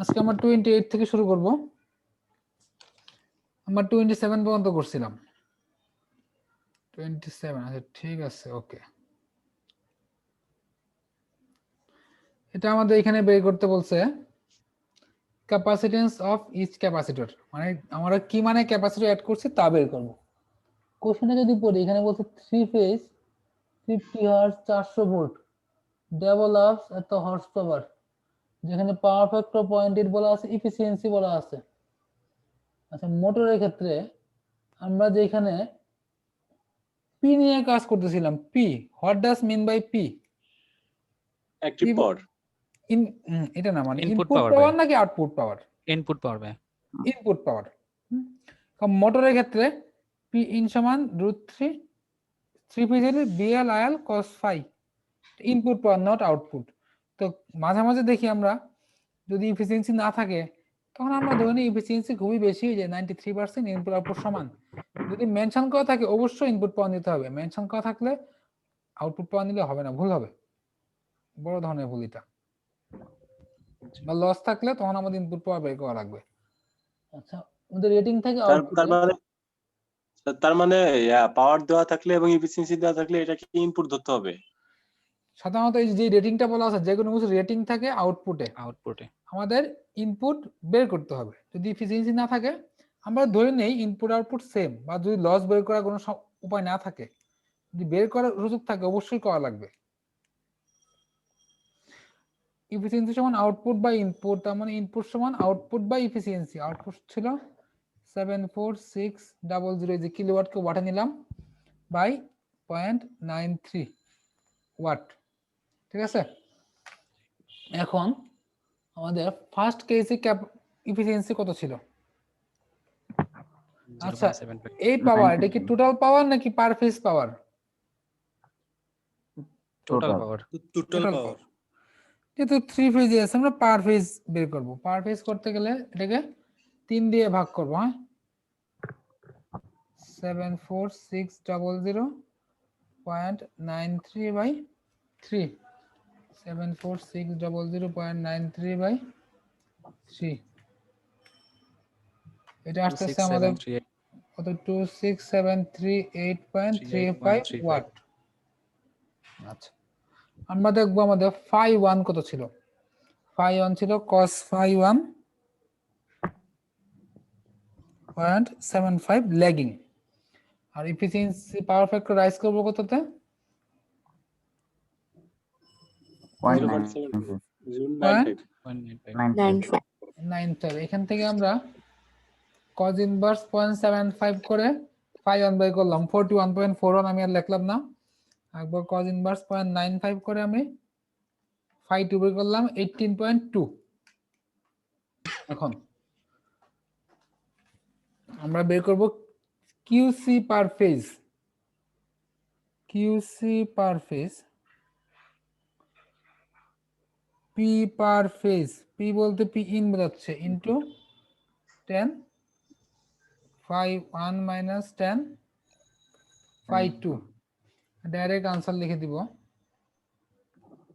আজকে আমরা 28 থেকে শুরু করব। আমরা 27 পর্যন্ত করছিলাম। 27, আচ্ছা ঠিক আছে, ওকে। এটা আমাদের এখানে বের করতে বলছে ক্যাপাসিটেন্স অফ ইচ ক্যাপাসিটর, মানে আমরা কি মানে ক্যাপাসিটর অ্যাড করছি তা বের করব। কোশ্চেনটা যদি পড়ি, এখানে বলছে 3 ফেজ 50 হার্টজ 400 ভোল্ট ডেভেলপস এত হর্স পাওয়ার, যেখানে পাওয়ার ফ্যাক্টর 0.8 বলা আছে, এফিসিয়েন্সি বলা আছে। আচ্ছা, মোটরের ক্ষেত্রে আমরা যেখানে পি নিয়ে কাজ করতেছিলাম, P what does mean by P? Active power. এটা না, মানে ইনপুট ইনপুট পাওয়ার পাওয়ার নাকি আউটপুট পাওয়ার? ইনপুট পাওয়ার ভাই, ইনপুট পাওয়ার। কারণ মোটরের ক্ষেত্রে পি ইন সমান √3 physically BL IL cos phi, input power not output. তো মাঝে মাঝে দেখি আমরা যদি এফিসিয়েন্সি না থাকে তখন আমরা ধরে নিই এফিসিয়েন্সি খুবই বেশি, যে 93% ইনপুট আউটপুট সমান। যদি মেনশন করা থাকে অবশ্যই ইনপুট পাওয়ার নিতে হবে, মেনশন করা থাকলে আউটপুট পাওয়ার নিলে হবে না, ভুল হবে, বড় ধরনের ভুল এটা। বা লস থাকলে তখন আমাদের ইনপুট পাওয়ার বের করা লাগবে। আচ্ছা, আমাদের রেটিং থাকে তার মানে পাওয়ার দেওয়া থাকলে এবং এফিসিয়েন্সি দেওয়া থাকলে এটা কি ইনপুট ধরতে হবে? সাধারণত এই যে রেটিংটা বলা আছে, যে কোনো কিছু রেটিং থাকে আউটপুটে, আমাদের ইনপুট বের করতে হবে। যদি এফিসিয়েন্সি না থাকে আমরা ধরে নেই ইনপুট আউটপুট সেম, বা যদি লস বের করার কোনো উপায় না থাকে, যদি বের করার সুযোগ থাকে অবশ্যই করা লাগবে। এফিসিয়েন্সি সমান আউটপুট বাই ইনপুট, তার মানে ইনপুট সমান আউটপুট বাই এফিসিয়েন্সি। আউটপুট ছিল 74600, যে কিলোওয়াটকে ওয়াটে নিলাম, বাই 0.93 ওয়াট। ঠিক আছে, এখন আমাদের ফার্স্ট কেসে এফিসিয়েন্সি কত ছিল? আচ্ছা, এই পাওয়ার এটা কি টোটাল পাওয়ার নাকি পার ফেজ পাওয়ার? Total power. যেহেতু 3 ফেজে আছে আমরা পার ফেজ বের করব। পার ফেজ করতে গেলে এটাকে 3 দিয়ে ভাগ করব। হ্যাঁ, 74600.93 বাই 3, 74600.93 বাই 3, এটা আসতেছে আমাদের কত? 26738.35 ওয়াট। আচ্ছা, আমরা দেখবো আমাদের ফাই 1 কত ছিল। ফাই 1 ছিল cos ফাই 1.75 ল্যাগিং। আর এফিসিয়েন্সি পাওয়ার ফ্যাক্টর রাইজ করব কততে? 0.95। এখান থেকে আমরা cos ইনভার্স 0.75 করে ফাই 1 বাই করলাম 41.41, আমি আর লিখলাম না। একবার cos ইনভার্স 0.95 করে আমি ফাই 2 বের করলাম 18.2। এখন আমরা বের করব QC per phase. QC per phase, P per phase, P বলতে পি ইন বোঝাচ্ছে, into 10 phi 1 minus 10 phi 2, direct answer লিখে দিব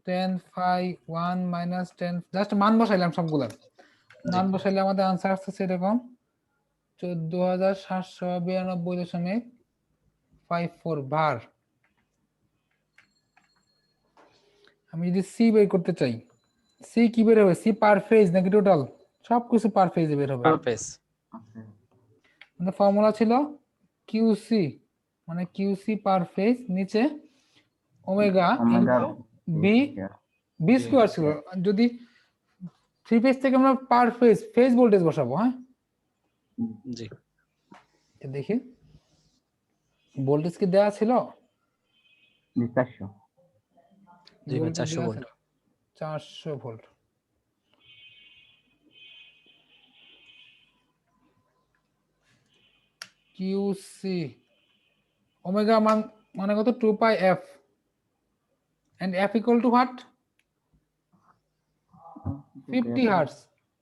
10 ফাই 1 মাইনাস 10, জাস্ট মান বসাইলাম সবগুলার। মান বসাইলে আমাদের আনসার আসছে এরকম 14792.54 বার। আমি যদি সি বের করতে চাই, সি কি বের হবে? সি পার ফেজ নাকি টোটাল? সবকিছু পার ফেজে বের হবে। আমাদের ফর্মুলা ছিল কিউসি মানে কিউসি পার ফেজ নিচে omega into B, B square ছিল। যদি থ্রি ফেজ থেকে আমরা পার ফেজ ফেজ ভোল্টেজ বসাবো। হ্যাঁ জি, দেখি ভোল্টেজ কি দেওয়া ছিল? 400। জি ভাই, 400 ভোল্ট। 400 ভোল্ট। কিউসি ওমেগা মান মানে কত? 2 pi F, and f equal to what? 50 hertz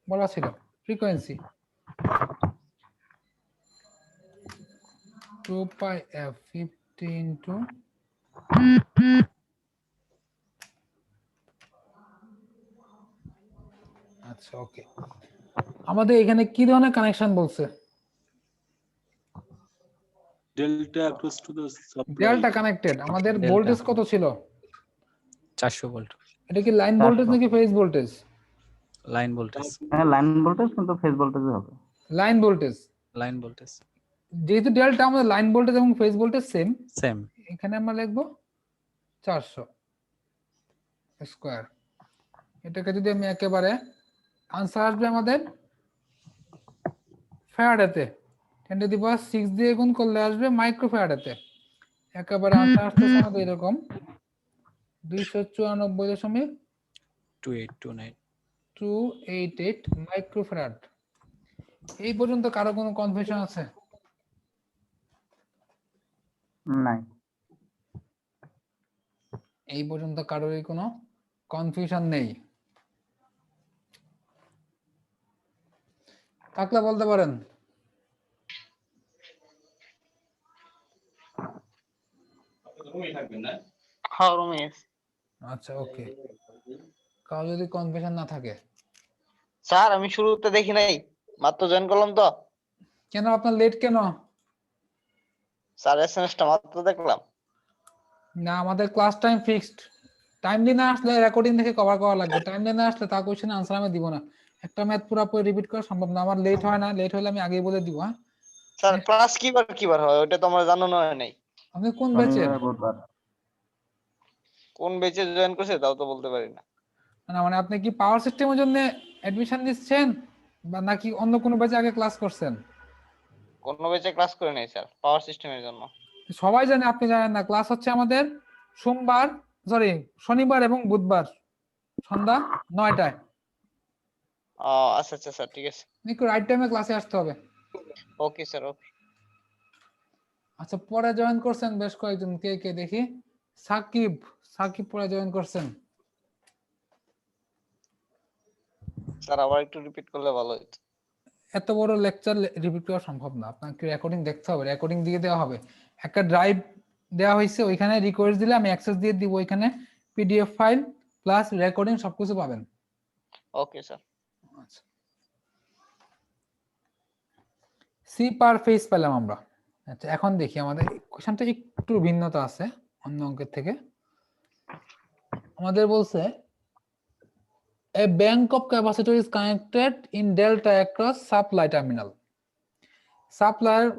বলা ছিল ফ্রিকোয়েন্সি। 2 পাই এফ 50 ইনটু আচ্ছা ওকে, আমাদের এখানে কি ধরনের কানেকশন বলছে? Delta across to the supply. Delta connected. আমাদের Delta। ভোল্টেজ কত ছিল? 400 ভোল্ট এটা কি লাইন 400 ভোল্টেজ নাকি ফেজ ভোল্টেজ? Line voltage. হ্যাঁ লাইন ভোল্টেজ, কিন্তু ফেজ ভোল্টেজে হবে। Line voltage. লাইন ভোল্টেজ যেহেতু ডেল্টা আমাদের লাইন ভোল্টেজ এবং ফেজ ভোল্টেজ সেম, সেম। এখানে আমরা লিখবো 400 স্কয়ার। এটাকে যদি আমি একেবারে আনসার আসবে আমাদের ফ্যারাডেতে, 10⁶ দিয়ে গুণ করলে আসবে মাইক্রোফ্যারাডেতে। একেবারে আনসার আসতেছে আমাদের এরকম 2829 294.288 মাইক্রোফ্যারাড। এই পর্যন্ত কারো কোনো কনফিউশন আছে? নাই। এই পর্যন্ত কারোরই কোনো কনফিউশন নেই? থাকলে বলতে পারেন। হ্যাঁ রুমে আছি। আচ্ছা ওকে, কারো যদি কনফিউশন না থাকে। স্যার আমি শুরুতে দেখি নাই, মাত্র জয়েন করলাম তো। কেন আপনার লেট কেন? স্যার এসএমএসটা মাত্র দেখলাম। না, আমাদের ক্লাস টাইম ফিক্সড। টাইমলি না আসলে রেকর্ডিং দেখে কভার করা লাগবে, টাইমলি না আসলে তা কোশ্চেন আনসার আমি দিব না। একটা ম্যাথ পুরোপুরি রিপিট করা সম্ভব না, আমার লেট হয় না, লেট হলে আমি আগেই বলে দিব। হ্যাঁ স্যার ক্লাস কিবার হয় ওটা তো আমরা জানানো হয় নাই। আপনি কোন ব্যাচের? শনিবার বুধবার। কোন ব্যাচে জয়েন করছে তাও তো বলতে পারি না। না মানে আপনি কি পাওয়ার সিস্টেমের জন্য অ্যাডমিশন নিচ্ছেন বা নাকি অন্য কোনো ব্যাচে আগে ক্লাস করছেন? কোন ব্যাচে ক্লাস করে নাই স্যার, পাওয়ার সিস্টেমের জন্য। সবাই জানে, আপনি জানেন না? ক্লাস হচ্ছে আমাদের শনিবার এবং বুধবার সন্ধ্যা 9টায়। আচ্ছা আচ্ছা স্যার ঠিক আছে। একটু রাইট টাইমে ক্লাসে আসতে হবে। Okay sir okay. আচ্ছা, পরে জয়েন করছেন বেশ কয়েকজন, কে কে দেখি? সাকিব, সাকিব পরে জয়েন করছেন। স্যার আবার একটু রিপিট করলে ভালো হতো। এত বড় লেকচার রিপিট করা সম্ভব না, আপনাকে রেকর্ডিং দেখতে হবে, রেকর্ডিং দিয়ে দেওয়া হবে। একটা ড্রাইভ দেওয়া হয়েছে, ওইখানে রিকোয়েস্ট দিলে আমি অ্যাক্সেস দিয়ে দিব, ওইখানে পিডিএফ ফাইল প্লাস রেকর্ডিং সবকিছু পাবেন। Okay sir. আচ্ছা, সি পার ফেজ পেলাম আমরা। আচ্ছা এখন দেখি আমাদের কোশ্চেনটা একটু ভিন্নতা আছে অন্য অঙ্কের থেকে। আমাদের বলছে a bank of capacitor is connected in delta across supply terminal. সাপ্লাইয়ের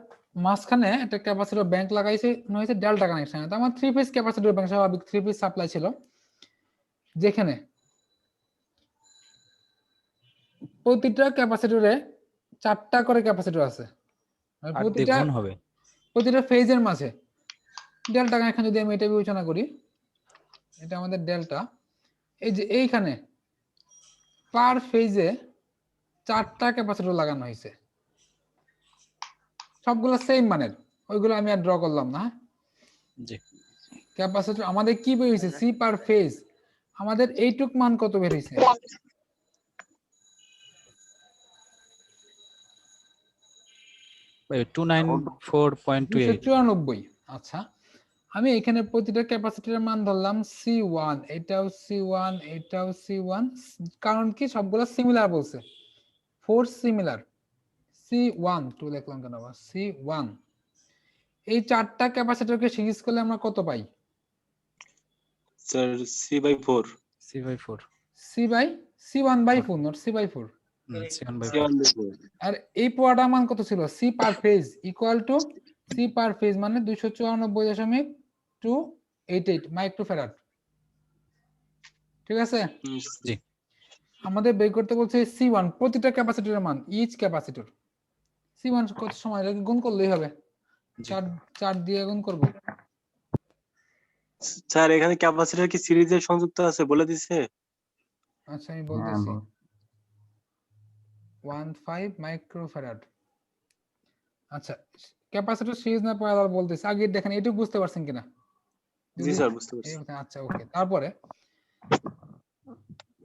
মাঝখানে একটা ক্যাপাসিটর ব্যাংক লাগাইছে, হয়েছে ডেল্টা কানেকশন। তো আমার 3 পিস ক্যাপাসিটর ব্যাংক, স্বাভাবিক 3 পিস সাপ্লাই ছিল, যেখানে প্রতিটা ক্যাপাসিটরে 4টা করে ক্যাপাসিটর আছে। আর আর দ্বিগুণ হবে প্রতিটা ফেজের মাঝে ডেল্টা কানেকশন। যদি আমি এটা বিবেচনা করি, এটা আমাদের ডেল্টা, এই যে এইখানে পার ফেজে 4টা ক্যাপাসিটর লাগানো হয়েছে, সবগুলো সেম মানের, ওইগুলো আমি আর ড্র করলাম না। জি। ক্যাপাসিটর আমাদের কি বের হইছে? সি পার ফেজ আমাদের এইটুক মান কত বের হইছে? 294.28। আচ্ছা, আমি এখানে প্রতিটা ক্যাপাসিটরের মান ধরলাম C1, এটাও C1, এটাও C1, কারণ কি সবগুলো সিমিলার বলছে, ফোর্স সিমিলার। C1 টু লিখলাম কেন আবার? C1। এই 4টা ক্যাপাসিটরকে সিরিজ করলে আমরা কত পাই? Sir C/4। C/4 C/C1/4, not C/4। C/4 আর এই পোয়াটা মান কত ছিল? C per phase equal to C per phase মানে 294.288 মাইক্রোফ্যারাড। ঠিক আছে, জি। আমাদের বের করতে বলছে C1 প্রতিটা ক্যাপাসিটরের মান, ইচ ক্যাপাসিটর। C1 কত সময় লাগে? গুণ করলেই হবে, 4 দিয়ে গুণ করব। স্যার এখানে ক্যাপাসিটর কি সিরিজে সংযুক্ত আছে বলে দিছে? আচ্ছা আমি বলতেছি, 15 মাইক্রোফ্যারাড। আচ্ছা, ক্যাপাসিটর সিরিজ না পড়া বলতেছি, আগে দেখেন এটুকু বুঝতে পারছেন কিনা? জি স্যার বুঝতে পারছি। আচ্ছা ওকে, তারপরে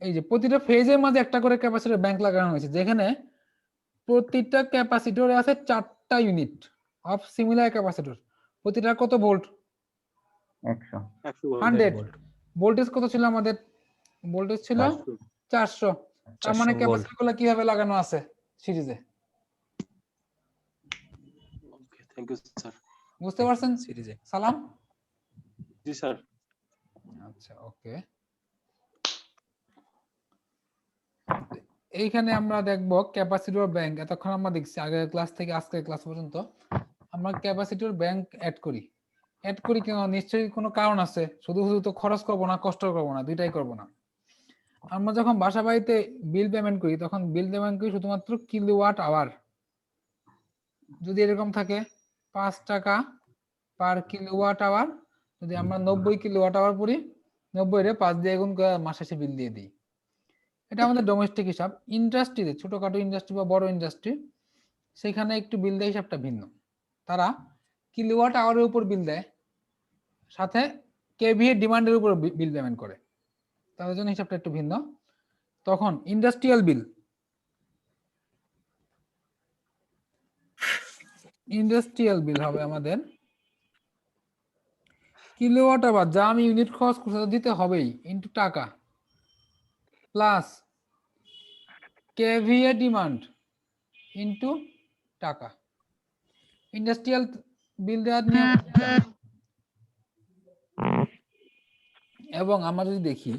এই যে প্রতিটা ফেজের মাঝে একটা করে ক্যাপাসিটর ব্যাংক লাগানো হয়েছে, যেখানে প্রতিটা ক্যাপাসিটরে আছে 4টা ইউনিট অফ সিমিলার ক্যাপাসিটর। প্রতিটা কত ভোল্ট? 100 100 ভোল্টেজ কত ছিল আমাদের? ভোল্টেজ ছিল 400। তার মানে 400 ভোল্ট ক্যাপাসিটর গুলো কিভাবে লাগানো আছে সিরিজে, ওকে থ্যাংক ইউ স্যার। বুঝতে পারছেন সিরিজে। সালাম? জি স্যার। আচ্ছা ওকে, এইখানে আমরা দেখব ক্যাপাসিটর ব্যাংক। এতক্ষণ আমরা দেখছি আগের ক্লাস থেকে আজকের ক্লাস পর্যন্ত আমরা ক্যাপাসিটর ব্যাংক অ্যাড করি। অ্যাড করি কেন? নিশ্চয়ই কোনো কারণ আছে, শুধু শুধু তো খরচ করব না, কষ্ট করব না, দুইটাই করব না। আমরা যখন বাসা বাড়িতে বিল পেমেন্ট করি তখন বিল পেমেন্ট করি শুধুমাত্র কিলোওয়াট আওয়ার। যদি এরকম থাকে 5 টাকা পার কিলোওয়াট আওয়ার, যদি আমরা 90 কিলোওয়াট আওয়ার পড়ি 90 রে 5 দিয়ে গুণ করে মাস শেষে বিল দিয়ে দিই। এটা আমাদের ডোমেস্টিক হিসাব। ইন্ডাস্ট্রিতে, ছোটখাটো ইন্ডাস্ট্রি বা বড় ইন্ডাস্ট্রি, সেখানে একটু বিল দেয়, হিসাবটা ভিন্ন। তারা কিলোওয়াট আওয়ারের উপর বিল দেয়, সাথে কেভিএ ডিমান্ডের উপর বিল পেমেন্ট করে, তাদের জন্য হিসাবটা একটু ভিন্ন। তখন ইন্ডাস্ট্রিয়াল বিল হবে আমাদের কিলোওয়াট আওয়ার, যা আমি ইউনিট খরচ করতে দিতে হবেই, ইনটু টাকা প্লাস কেভিএ ডিমান্ড ইনটু টাকা। ইন্ডাস্ট্রিয়াল বিল দেওয়ার নিয়ম এটা। এবং আমরা যদি দেখি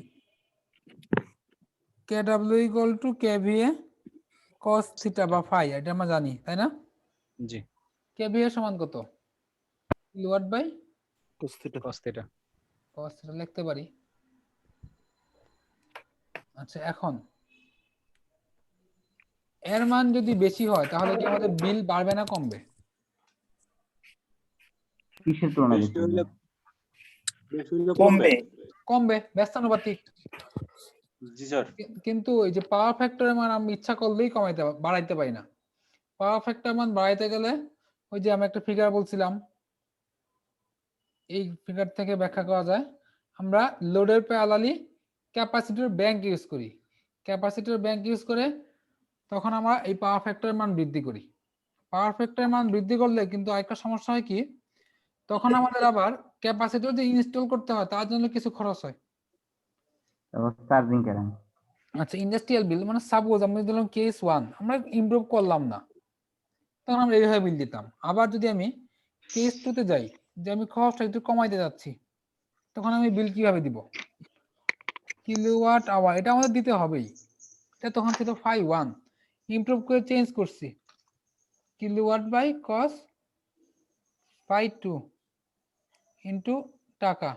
কেডব্লিউ equal to kVA cos theta বা ফাই, এটা আমরা জানি তাই না? জি। কেভিএ সমান কত? Kilowatt by cos theta. Cos theta লিখতে পারি। আচ্ছা, এখন এর মান যদি বেশি হয় তাহলে কি আমাদের বিল বাড়বে না কমবে? কিসের তুলনায় বেশি বেশি? হইলে কমবে। কমবে, ব্যস্তানুপাতিক। জি স্যার। কিন্তু এই যে পাওয়ার ফ্যাক্টরের মান আমি ইচ্ছা করলেই বাড়াইতে পারি না। পাওয়ার ফ্যাক্টর মান বাড়াইতে গেলে ওই যে আমি একটা ফিগার বলছিলাম, এই ফিগার থেকে ব্যাখ্যা করা যায়। আমরা লোডের প্যারালালি ক্যাপাসিটর ব্যাংক ইউজ করি। ক্যাপাসিটর ব্যাংক ইউজ করে তখন আমরা এই পাওয়ার ফ্যাক্টরের মান বৃদ্ধি করি। পাওয়ার ফ্যাক্টরের মান বৃদ্ধি করলে কিন্তু আরেকটা সমস্যা হয় কি, তখন আমাদের আবার ক্যাপাসিটর যে ইনস্টল করতে হয় তার জন্য কিছু খরচ হয়। Charging current. আচ্ছা, ইন্ডাস্ট্রিয়াল বিল মানে সাপোজ আমরা দিলাম কেস 1, আমরা ইমপ্রুভ করলাম না, তখন আমরা এইভাবে বিল দিতাম। আবার যদি আমি কেস 2 তে যাই, যে আমি খরচটা একটু কমাইতে যাচ্ছি, তখন আমি বিল কিভাবে দিব? কিলোওয়াট আওয়ার, এটা আমাদের দিতে হবেই। এটা তখন ছিল ফাই 1, ইমপ্রুভ করে চেঞ্জ করছি kilowatt by cos phi 2 into টাকা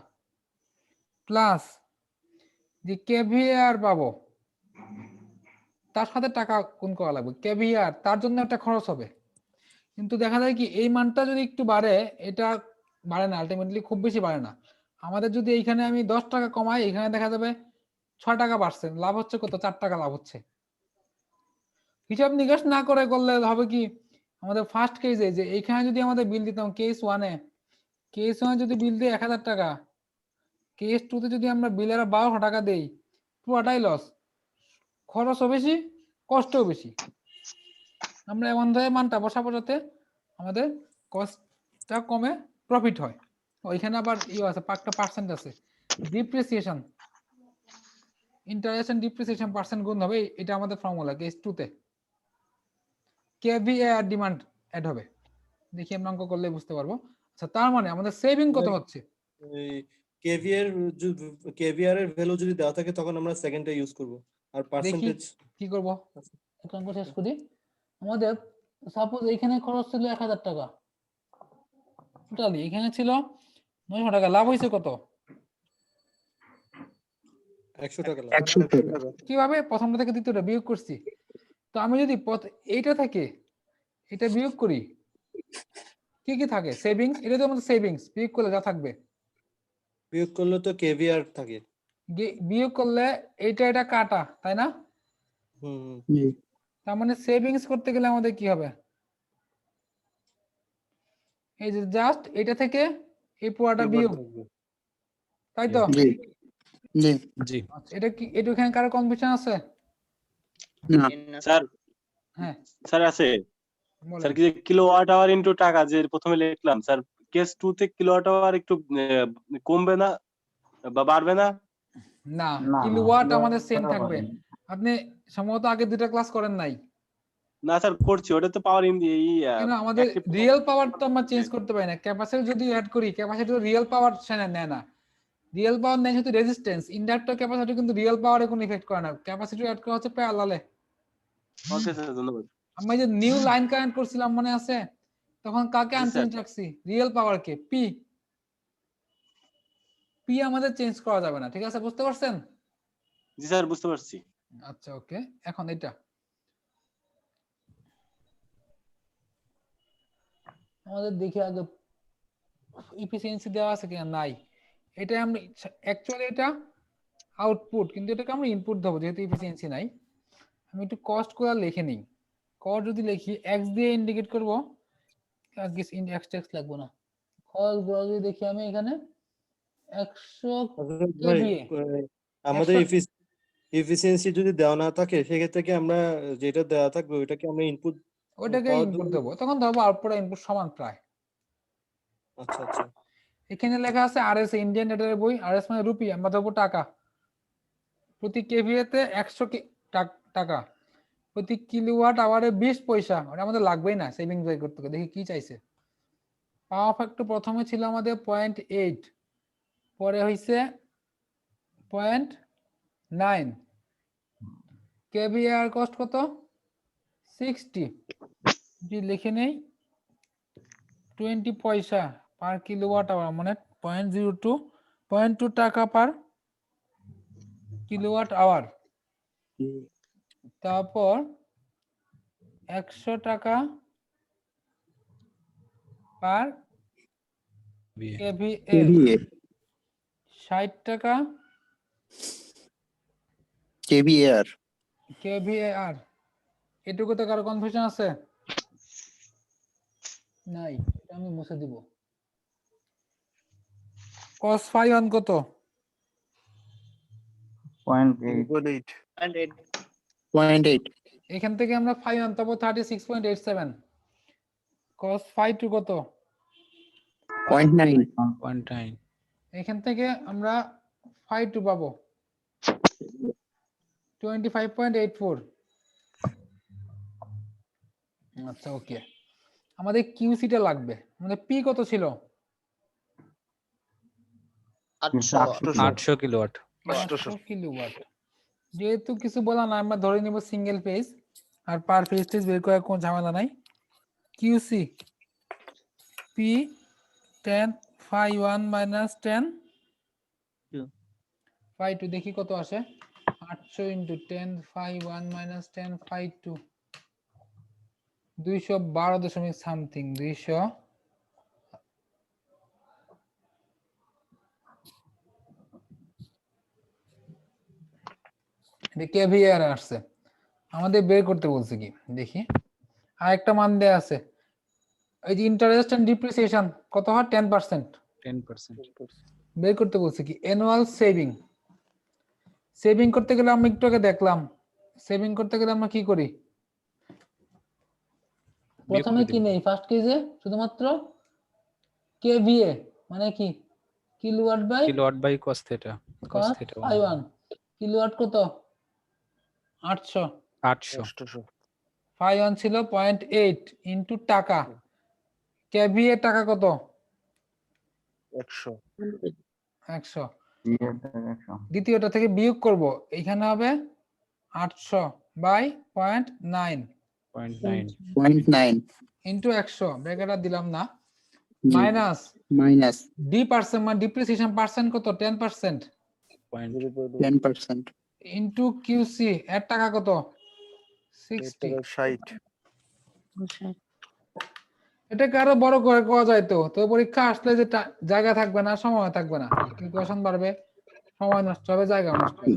প্লাস যে কেভিআর পাবো তার সাথে টাকা গুণ করা লাগবে। কেভিআর তার জন্য একটা খরচ হবে, কিন্তু দেখা যায় কি এই মানটা যদি একটু বাড়ে, এটা বাড়ে না, আলটিমেটলি খুব বেশি বাড়ে না। আমাদের যদি এইখানে আমি 10 টাকা কমাই, এখানে দেখা যাবে 6 টাকা বাড়ছে, লাভ হচ্ছে কত? 4 টাকা লাভ হচ্ছে। হিসাব নিকাশ না করে করলে হবে কি, আমাদের ফার্স্ট কেসে যে এইখানে যদি আমাদের বিল দিতাম কেস 1-এ, কেস 1 যদি বিল দিই 1000 টাকা, কেস 2 তে যদি আমরা বিলের 1200 টাকা দেই, পুরোটাই লস, খরচও বেশি, কষ্টও বেশি। আমরা এমন ধরে মানটা বসাতে আমাদের কস্টটা কমে, প্রফিট হয়। ওইখানে আবার আছে, একটা পার্সেন্ট আছে, depreciation, interest and depreciation percent গুণ হবে, এটা আমাদের ফর্মুলা কেস 2 তে। কেভিএ আর ডিমান্ড অ্যাড হবে, দেখি আমরা অঙ্ক করলে বুঝতে পারবো। আচ্ছা, তার মানে আমাদের সেভিং কত হচ্ছে? কেভিআর এর ভ্যালু যদি দেওয়া থাকে তখন আমরা সেকেন্ডটা ইউজ করব, আর পার্সেন্টেজ কি করব? অঙ্ক শেষ করি। আমাদের সাপোজ এখানে খরচ ছিল 1000 টাকা, টোটালি এখানে ছিল 900 টাকা, লাভ হয়েছে কত? 100 টাকা। কিভাবে? প্রথমটা থেকে দ্বিতীয়টা বিয়োগ করছি। তো আমি যদি এইটা থেকে এটা বিয়োগ করি, কি কি থাকে? সেভিংস, এটা তো আমাদের সেভিংস, বিয়োগ করলে যা থাকবে, বিয়োগ করলে তো কেভিআর থাকে, বিয়োগ করলে এটা কাটা, তাই না? তার মানে সেভিংস করতে গেলে আমাদের কি হবে? এই যে জাস্ট এটা থেকে এই পুরোটা বিয়োগ, তাই তো? জি। আচ্ছা, এটা কি, এটা এখানে কারো কনফিউশন আছে? স্যার হ্যাঁ স্যার আছে বলেন। স্যার, কি যে কিলোওয়াট আওয়ার ইনটু টাকা যে প্রথমে লিখলাম স্যার, কেস 2 তে কিলোওয়াট আওয়ার একটু কমবে না বা বাড়বে না? না, না, কিলোওয়াট কিলোওয়াট আমাদের সেম টাকা থাকবে। বাড়বে। আপনি সম্ভবত আগে দুটা ক্লাস করেন নাই। না স্যার করছি, ওটা তো পাওয়ার কেন আমাদের রিয়েল পাওয়ার তো আমরা চেঞ্জ করতে পারি না, ক্যাপাসিটর যদি অ্যাড করি ক্যাপাসিটর রিয়েল পাওয়ার নেয় না, রিয়েল পাওয়ার নেয় শুধু রেজিস্ট্যান্স, ইন্ডাক্টর ক্যাপাসিটর কিন্তু রিয়েল পাওয়ারে কোনো ইফেক্ট করে না, ক্যাপাসিটর অ্যাড করা হচ্ছে প্যারালালে। ওকে স্যার, ধন্যবাদ। আমরা যে নিউ লাইন কানেক্ট করছিলাম মনে আছে, তখন কাকে জি, আনচেঞ্জ স্যার। রাখছি? রিয়েল পাওয়ারকে, পি পি আমাদের চেঞ্জ করা যাবে না, ঠিক আছে, বুঝতে পারছেন? জি স্যার, বুঝতে পারছি। আচ্ছা ওকে, এখন এটা আমাদের দেখি আগে এফিসিয়েন্সি দেওয়া আছে কিনা, নাই। এটা আমরা অ্যাকচুয়ালি এটা আউটপুট, কিন্তু এটাকে আমরা ইনপুট দেবো যেহেতু এফিসিয়েন্সি নাই। আমি একটু কস্ট করে লিখে নিই। কস্ট যদি লিখি এক্স দিয়ে ইন্ডিকেট করবো, এক্স টেক্স লাগবো না। কস্ট যদি দেখি আমি এখানে 100 ভাই কেভিএ, আমাদের 100 এফিসিয়েন্সি যদি দেওয়া না থাকে সেক্ষেত্রে কি আমরা যেটা দেওয়া থাকবে ওইটাকে আমরা ইনপুট ওইটাকে ইনপুট দেবো, তখন ধরবো আউটপুট ইনপুট সমান প্রায়। আচ্ছা আচ্ছা এখানে লেখা আছে আরএস, ইন্ডিয়ান ডেটার বই, আরএস মানে রুপি, আমরা ধরবো টাকা। প্রতি কেভিএ তে 100 টাকা, প্রতি কিলোওয়াট আওয়ারে 20 পয়সা। ওটা আমাদের লাগবেই না, সেভিংস বের করতে হবে। দেখি কি চাইছে। পাওয়ার ফ্যাক্টর প্রথমে ছিল আমাদের 0.8, পরে হইছে 0.9, কেভিএ আর কস্ট কত? 60, যদি লিখে নেই 20 পয়সা পার কিলোওয়াট আওয়ার, মানে 0.02 টাকা পার কিলোওয়াট আওয়ার। তারপর 100 টাকা পার কেভিএ, 60 টাকা কেভিএআর। এটুকুতে কারো কনফিউশন আছে? নাই, এটা আমি মুছে দিব। cos phi 1 কত? 0.8 0.8 এখান থেকে আমরা phi 1 পাবো 36.87। cos phi 2 কত? 0.9 0.9 এখান থেকে আমরা phi 2 পাবো 25.84। আচ্ছা ওকে, আমাদের কিউসি টা লাগবে। আমাদের পি কত ছিল? 800 কিলোওয়াট 800 কিলোওয়াট। যেহেতু কিছু বলা না, আমরা ধরে নিব সিঙ্গেল পেজ, আর পার পেজ বের করার কোনো ঝামেলা নাই। QC P 10 phi 1 minus 10 phi 2, দেখি কত আসে। 800 into 10 phi 1 minus 10 phi 2, 212 দশমিক সামথিং, 200। এটা কেভিআর আসছে, আমাদের বের করতে বলছে কি দেখি। আর একটা মান দেয়া আছে, এই যে ইন্টারেস্ট এন্ড ডিপ্রিসিয়েশন কত হয়? 10%। 10% বের করতে বলছে কি অ্যানুয়াল সেভিং। সেভিং করতে গেলে আমরা একটু আগে দেখলাম, সেভিং করতে গেলে আমরা কি করি? প্রথমে কি নেই ফার্স্ট কেজে? শুধুমাত্র কেভিএ মানে কি? Kilowatt by cos theta cos phi 1। Kilowatt কত? 800। 800 phi 1 ছিল 0.8 ইনটু টাকা, কেভিএ টাকা কত? 100 100। 100 দ্বিতীয়টা থেকে বিয়োগ করব, এখানে হবে 800 বাই 0.9 0.9 ইনটু 100, ব্র্যাকেট আর দিলাম না, জি, মাইনাস মাইনাস ডি পার্সেন্ট মানে ডিপ্রিসিয়েশন পার্সেন্ট কত? 10% 10% ইনটু কিউসি এর টাকা কত? 60। 60 এটাকে আরো বড় করে করা যায় তো, তো পরীক্ষা আসলে যে জায়গা থাকবে না, সময় থাকবে না, ক্যালকুলেশন বাড়বে, সময় নষ্ট হবে, জায়গা নষ্ট হবে,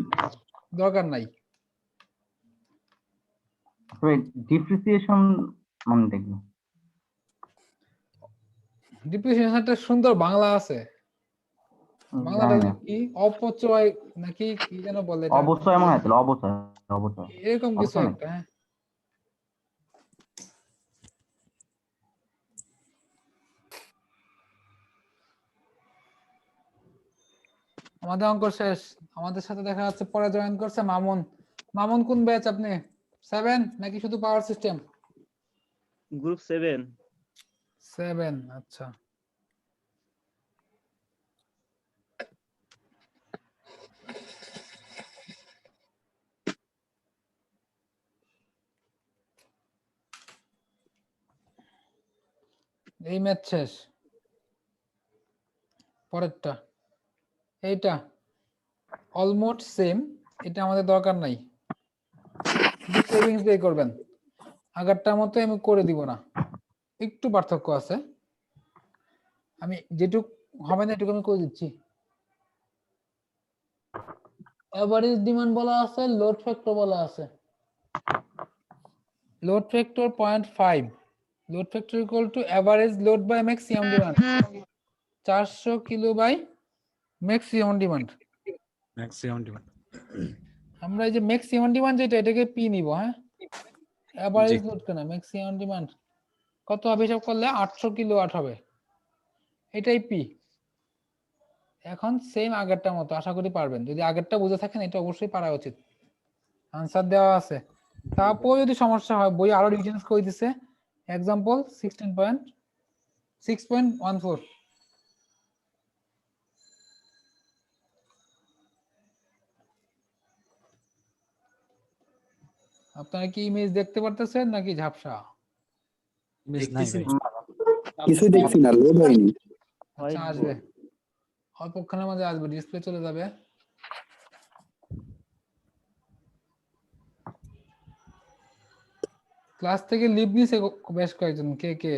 দরকার নাই। ডিপ্রিসিয়েশন মানে কি? ডিপ্রিসিয়েশনটা সুন্দর বাংলা আছে, বাংলাটা জানি না। কি অপচয় নাকি কি যেন বলে এটা, অবশ্যই মনে হয়, অবশ্যই অবশ্যই এরকম কিছু অবশ্যই। একটা। হ্যাঁ, আমাদের অঙ্ক শেষ। আমাদের সাথে দেখা যাচ্ছে পরে জয়েন করছে মামুন, মামুন কোন ব্যাচ আপনি 7 নাকি শুধু পাওয়ার সিস্টেম? গ্রুপ 7। 7, আচ্ছা। এই ম্যাচ শেষ। পরেরটা এইটা অলমোস্ট সেম, এটা আমাদের দরকার নাই, সেভিংস দিয়ে করবেন। আগেরটার মতো আমি করে দিব না, একটু পার্থক্য আছে, আমি যেটুক হবে না এটুকু আমি করে দিচ্ছি। এভারেজ ডিমান্ড বলা আছে, লোড ফ্যাক্টর বলা আছে। Load factor 0.5, load factor equal to average load by maximum demand, 400 kilo by maximum demand. Maximum demand. আমরা এই যে ম্যাক্সিমাম ডিমান্ড যেটা, এটাকে পি নিব। হ্যাঁ, এভারেজ লোড কেন, ম্যাক্সিমাম ডিমান্ড কত হবে হিসাব করলে 800 কিলোওয়াট হবে, এটাই পি। এখন সেম আগেরটার মতো, আশা করি পারবেন, যদি আগেরটা বুঝে থাকেন এটা অবশ্যই পারা উচিত। আনসার দেওয়া আছে, তারপর যদি সমস্যা হয় বই আরো ডিটেইলস করে দিছে। এক্সাম্পল 16.6.14, আপনারা কি ইমেজ দেখতে পারতেছেন নাকি ঝাপসা? মিস নাই ভাই। কিছু দেখছি না, লোড হয়নি। আচ্ছা, আসবে অল্পক্ষণের মধ্যে আসবে, ডিসপ্লে চলে যাবে। ক্লাস থেকে লিভ নিছে বেশ কয়েকজন, কে কে?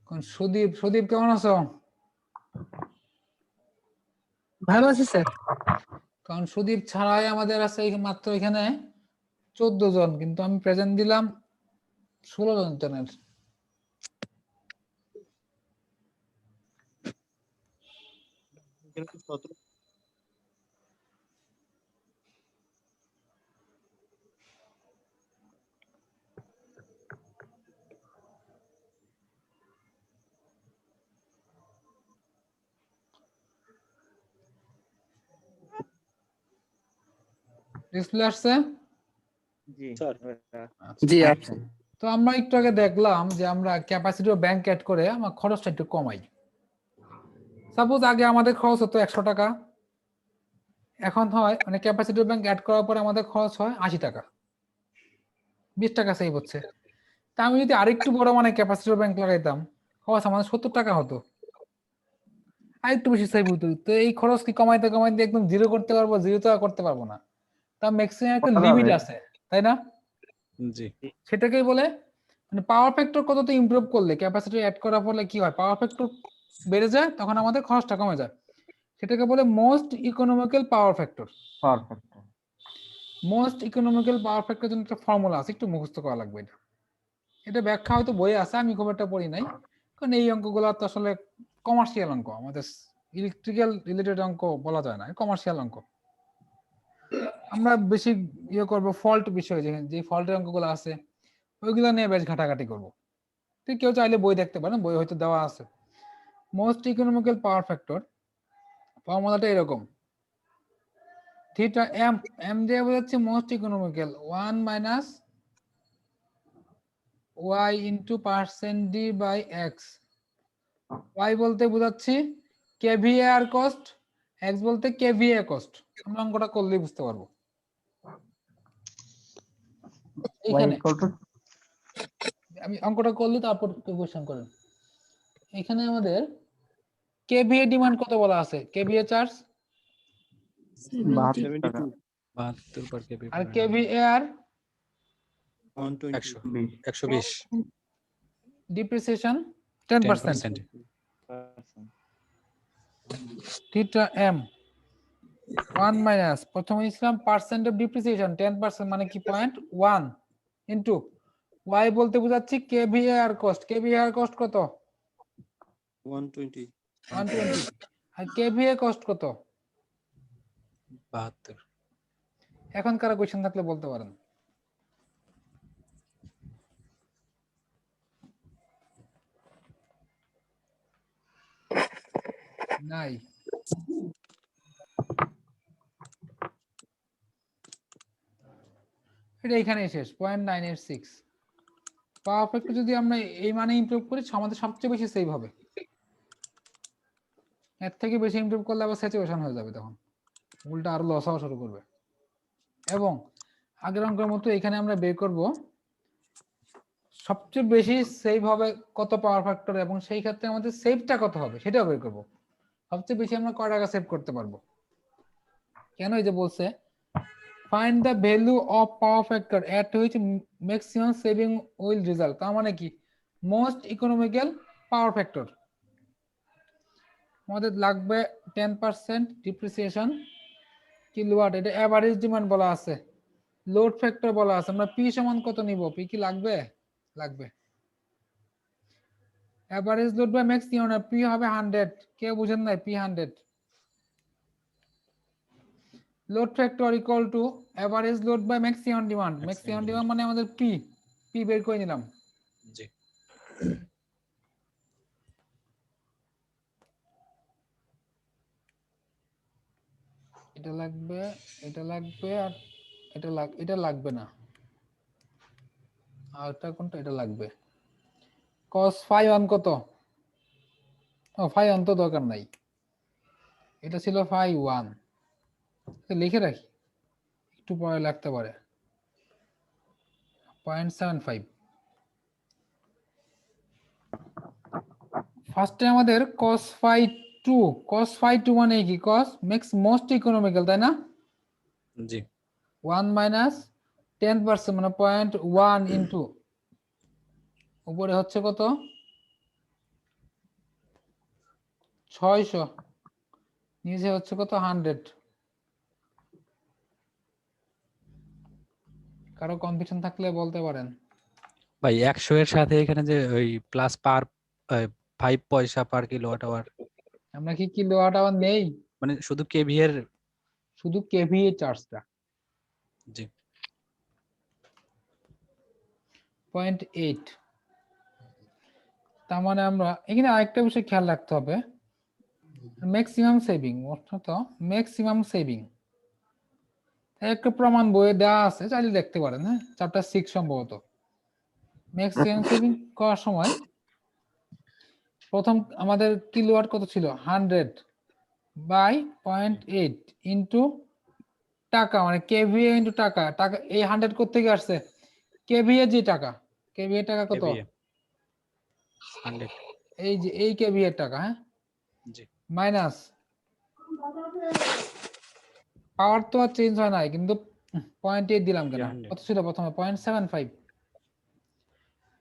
কোন সুদীপ? সুদীপ কেমন আছো? ভালো আছি স্যার। কারণ সুদীপ ছাড়াই আমাদের আছে মাত্র এখানে 14 জন, কিন্তু আমি প্রেজেন্ট দিলাম 16 জনের। ডিসপ্লে আসছে? জি স্যার। আচ্ছা। জি আছে। তো আমরা একটু আগে দেখলাম যে আমরা ক্যাপাসিটির ব্যাংক অ্যাড করে আমরা খরচটা একটু কমাই। সাপোজ আগে আমাদের খরচ হতো 100 টাকা, এখন হয় মানে ক্যাপাসিটির ব্যাংক অ্যাড করার পরে আমাদের খরচ হয় 80 টাকা, 20 টাকা সেভ হচ্ছে। তা আমি যদি আরেকটু বড় মানে ক্যাপাসিটির ব্যাংক লাগাইতাম, খরচ আমাদের 70 টাকা হতো, আরেকটু বেশি সেভ হতো। তো এই খরচ কি কমাইতে কমাইতে একদম জিরো করতে পারবো? জিরো তো আর করতে পারবো না, তা ম্যাক্সিমাম একটা করা লিমিট যাবে। আছে, তাই না? জি। সেটাকেই বলে মানে পাওয়ার ফ্যাক্টর কত তো ইমপ্রুভ করলে, ক্যাপাসিটি অ্যাড করার ফলে কি হয়, পাওয়ার ফ্যাক্টর বেড়ে যায়, তখন আমাদের খরচটা কমে যায়। সেটাকে বলে most economical power factor. Perfect. Most economical power factor জন্য একটা ফর্মুলা আছে, একটু মুখস্থ করা লাগবে এটা। এটা ব্যাখ্যা হয়তো বইয়ে আছে, আমি খুব একটা পড়ি নাই, কারণ এই অঙ্কগুলো তো আসলে কমার্শিয়াল অঙ্ক, আমাদের ইলেকট্রিক্যাল রিলেটেড অঙ্ক বলা যায় না, কমার্শিয়াল অঙ্ক। আমরা বেশি ইয়ে করবো ফল্ট বিষয়ে, যে ফল্টের অঙ্কগুলো আছে ওইগুলো নিয়ে বেশ ঘাটাঘাটি করবো। ঠিক, কেউ চাইলে বই দেখতে পারেন, বই হয়তো দেওয়া আছে। মোস্ট ইকোনমিক্যাল পাওয়ার ফ্যাক্টর ফর্মুলাটা এরকম, থিটা এম, এম দিয়ে বোঝাচ্ছে most economical, 1 minus Y into percent D by X. Y বলতে বোঝাচ্ছি কেভিএআর কস্ট, এক্স বলতে কেভিএ কস্ট। আমরা অঙ্কটা করলেই বুঝতে পারবো। এখানে আমি অঙ্কটা করলে তারপর কোশ্চেন করেন। এখানে আমাদের কেভিএ ডিমান্ড কত বলা আছে, কেভিএ চার্জ 72 টাকা। 72 পার কেবি আর কেভিএআর 100 20 120 ডিপ্রিসিয়েশন 10%। 10%। থিটা এম 1 মাইনাস, প্রথমে ইসলাম পার্সেন্ট অফ ডিপ্রিসিয়েশন 10% মানে কি 0.1 ইনটু ওয়াই বলতে বোঝাচ্ছি কেভিএআর কস্ট। কেভিএআর কস্ট কত? 120। 120। আর কেভিএ কস্ট কত? 72। এখন কারো কোশ্চেন থাকলে বলতে পারেন। নাই? এটা এখানেই শেষ 0.986। পাওয়ার ফ্যাক্টর যদি আমরা এই মানে ইমপ্রুভ করি আমাদের সবচেয়ে বেশি সেভ হবে। এর থেকে বেশি ইমপ্রুভ করলে আবার স্যাচুরেশন হয়ে যাবে, তখন উল্টা আরো লস হওয়া শুরু করবে। এবং আগের অঙ্কের মতো এখানে আমরা বের করব সবচেয়ে বেশি সেভ হবে কত পাওয়ার ফ্যাক্টর, এবং সেই ক্ষেত্রে আমাদের সেভটা কত হবে সেটাও বের করব। সবচেয়ে বেশি আমরা কয় টাকা সেভ করতে পারবো। কেন এই যে বলছে find the value of power factor at which maximum saving will result, তার মানে কি মোস্ট ইকোনমিক্যাল পাওয়ার ফ্যাক্টর। আমাদের লাগবে 10% ডিপ্রিসিয়েশন কিলোওয়াট, এটা এভারেজ ডিমান্ড বলা আছে, লোড ফ্যাক্টর বলা আছে। আমরা পি সমান কত নিব? পি কি লাগবে? লাগবে। Average load by maximum, P হবে 100। কেউ বুঝেন নাই? P 100। Load factor equal to average load by maximum demand. Maximum demand মানে আমাদের পি, পি বের করে নিলাম। জি এটা লাগবে, এটা লাগবে, আর এটা লাগবে না। আর এটা কোনটা? এটা লাগবে। cos phi 1 কত? ও phi 1 তো দরকার নাই, এটা ছিল phi 1। লিখে রাখি, একটু পরে লাগতে পারে। 0.75। ফার্স্টে আমাদের cos phi 2, cos phi 2 মানে কি? cos makes most economical, তাই না? জি 1 minus 10% মানে 0.1 ইনটু উপরে হচ্ছে কত? 600, নিচে হচ্ছে কত? 100। কারো কনফিউশন থাকলে বলতে পারেন। ভাই 100 এর সাথে এখানে যে ওই প্লাস পার 5 পয়সা পার কিলোওয়াট আওয়ার, আমরা কি কিলোওয়াট আওয়ার নেই? মানে শুধু কেভি এর। শুধু কেভিএ চার্জটা। জি 0.8। তার মানে আমরা এখানে আরেকটা বিষয় খেয়াল রাখতে হবে, ম্যাক্সিমাম সেভিং, অর্থাৎ ম্যাক্সিমাম সেভিং একটা প্রমাণ বইয়ে দেওয়া আছে, চাইলে দেখতে পারেন। হ্যাঁ, চ্যাপ্টার 6 সম্ভবত। ম্যাক্সিমাম সেভিং করার সময় প্রথম আমাদের কিলোওয়াট কত ছিল? 100 বাই 0.8 ইন্টু টাকা, মানে কেভিএ ইন্টু টাকা। টাকা এই 100 কোথা থেকে আসছে? কেভিএ যে টাকা, কেভিএ টাকা কত? কেভিএ 100। এই যে এই কেভিএ টাকা, হ্যাঁ, জি মাইনাস পাওয়ার তো আর চেঞ্জ হয় নাই, কিন্তু 0.8 দিলাম কেন? 100 কত ছিল প্রথমে? 0.75।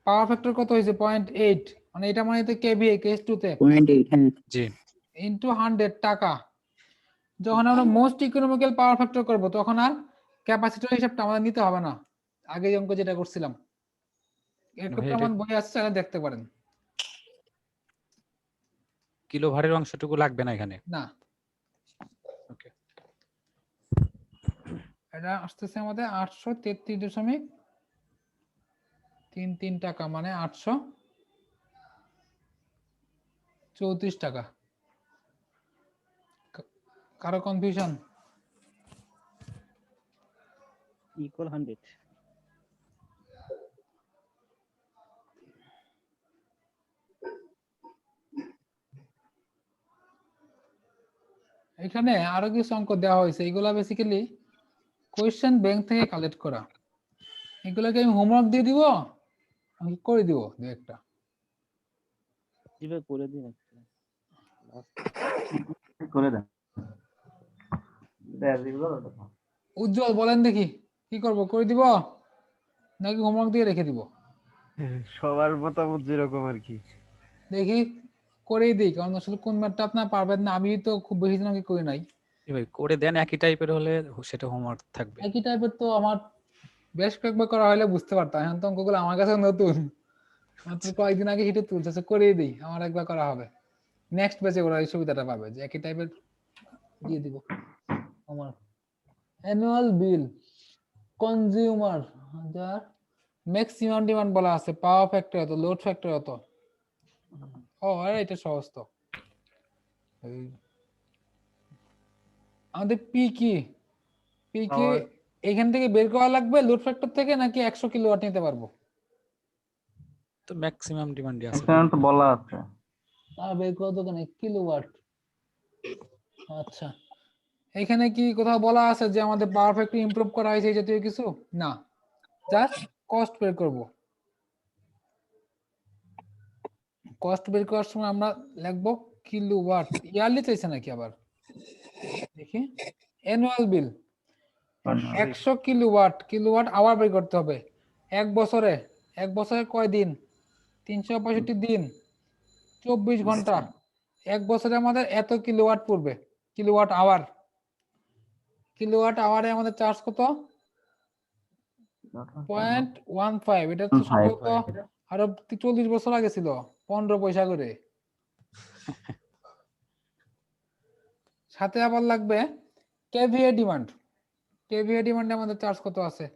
পাওয়ার ফ্যাক্টর কত হয়েছে? 0.8, মানে এটা মানে তো কেভিএ কেস 2 তে 0.8 হ্যাঁ জি ইনটু 100 টাকা। যখন আমরা মোস্ট ইকোনমিক্যাল পাওয়ার ফ্যাক্টর করব তখন আর ক্যাপাসিটর হিসাবটা আমাদের নিতে হবে না, আগে অঙ্ক যেটা করছিলাম। একটা ভাই, প্রমাণ বই আছে, চাইলে দেখতে পারেন। কিলো ভারের অংশটুকু লাগবে না এখানে। না, ওকে এটা আসতেছে আমাদের 833.33 টাকা, মানে 834 টাকা। কারো কনফিউশন? ইকুয়াল 100। এখানে আরো কিছু অঙ্ক দেওয়া হয়েছে, এগুলা বেসিক্যালি কোয়েশ্চেন ব্যাংক থেকে কালেক্ট করা। এগুলাকে আমি হোমওয়ার্ক দিয়ে দিব, আমি করে দিব দু একটা। যেভাবে করে দিন একটা। করে দেন। উজ্জ্বল বলেন দেখি, কি করব? করে দিব নাকি হোমওয়ার্ক দিয়ে রেখে দিব? সবার মতামত যেরকম আর কি। দেখি করেই দিই, কারণ আসলে কোন ম্যাথটা আপনার পারবেন না। আমি তো খুব বেশি দিন আগে করি নাই। ভাই করে দেন, একই টাইপের হলে সেটা হোমওয়ার্ক থাকবে। একই টাইপের তো আমার বেশ কয়েকবার করা হলে বুঝতে পারতাম, এখন তো অঙ্কগুলো আমার কাছে নতুন, মাত্র কয়েকদিন আগে হিটে তুলছে, করেই দিই, আমার একবার করা হবে। নেক্সট ব্যাচে ওরা এই সুবিধাটা পাবে যে একই টাইপের দিয়ে দিব। আমার অ্যানুয়াল বিল কনজিউমার যার ম্যাক্সিমাম ডিমান্ড বলা আছে, পাওয়ার ফ্যাক্টর এত, লোড ফ্যাক্টর এত। ও আরে এটা সহজ তো। আমাদের পি কি? পি কি এখান থেকে বের করা লাগবে লোড ফ্যাক্টর থেকে, নাকি 100 কিলোওয়াট নিতে পারবো? তো ম্যাক্সিমাম ডিমান্ডই আছে। এখানে তো বলা আছে। বের করা দরকার নেই, কিলোওয়াট। আচ্ছা, এখানে কি কোথাও বলা আছে যে আমাদের পাওয়ার ফ্যাক্টর ইমপ্রুভ করা হয়েছে এই জাতীয় কিছু? না, জাস্ট কস্ট বের করব। কস্ট বের করার সময় আমরা লিখবো কিলোওয়াট। ইয়ারলি চাইছে নাকি আবার? দেখি, অ্যানুয়াল বিল 100 কিলোওয়াট, কিলোওয়াট আওয়ার বের করতে হবে। এক বছরে কয় দিন? 365 দিন, 24 ঘন্টা। এক বছরে আমাদের এত কিলোওয়াট পড়বে, কিলোওয়াট আওয়ার। কিলোওয়াট আওয়ারে আমাদের চার্জ কত? 0.15। এটা তো সম্ভবত আরো 40 বছর আগে ছিল, 15 পয়সা করে। সাথে আবার লাগবে কেভিএ ডিমান্ড। কেভিএ ডিমান্ডে আমাদের চার্জ কত আছে?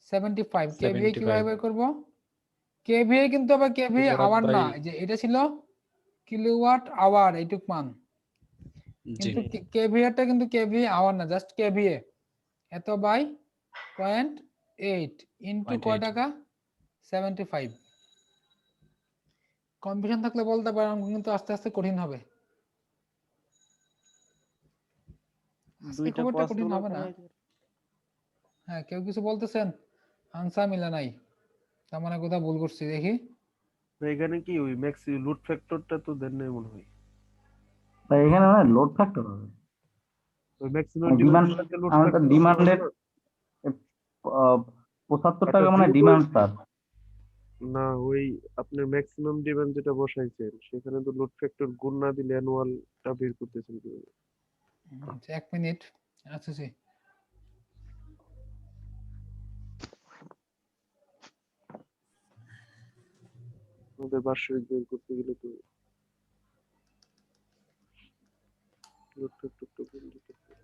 75। কেভিএ কিভাবে বের করব? কেভিএ কিন্তু আবার কেভিএ আওয়ার না, যে এটা ছিল কিলোওয়াট আওয়ার, এইটুক মান। কিন্তু কেভিএটা কিন্তু কেভিএ আওয়ার না, জাস্ট কেভিএ। এত বাই 0.8 ইনটু কয় টাকা? 75। কনফিউশন থাকলে বলতে পারেন, কিন্তু আস্তে আস্তে কঠিন হবে। দুইটা খুব একটা কঠিন possible হবে না। হ্যাঁ, কেউ কিছু বলতেছেন? আনসার মিলে নাই, তার মানে কোথাও ভুল করছি, দেখি। এখানে কি ওই ম্যাক্সি লোড ফ্যাক্টরটা তো দেন নাই মনে হয়। তাই এখানে মানে লোড ফ্যাক্টর হবে। ওই ম্যাক্সিমাম ডিমান্ড ডিমান্ডের সাথে লোড আমাদের ফ্যাক্টর ডিমান্ডের 75 টাকা মানে ডিমান্ড স্যার। না, ওই আপনার ম্যাক্সিমাম ডিমান্ড যেটা বসাইছেন সেখানে তো লোড ফ্যাক্টর গুণ না দিলে অ্যানুয়ালটা বের করতেছেন কিভাবে? আচ্ছা, 1 মিনিট। আচ্ছা জি, আমাদের বার্ষিক বের করতে গেলে তো লোড ফ্যাক্টরটা গুণ দিতে হবে।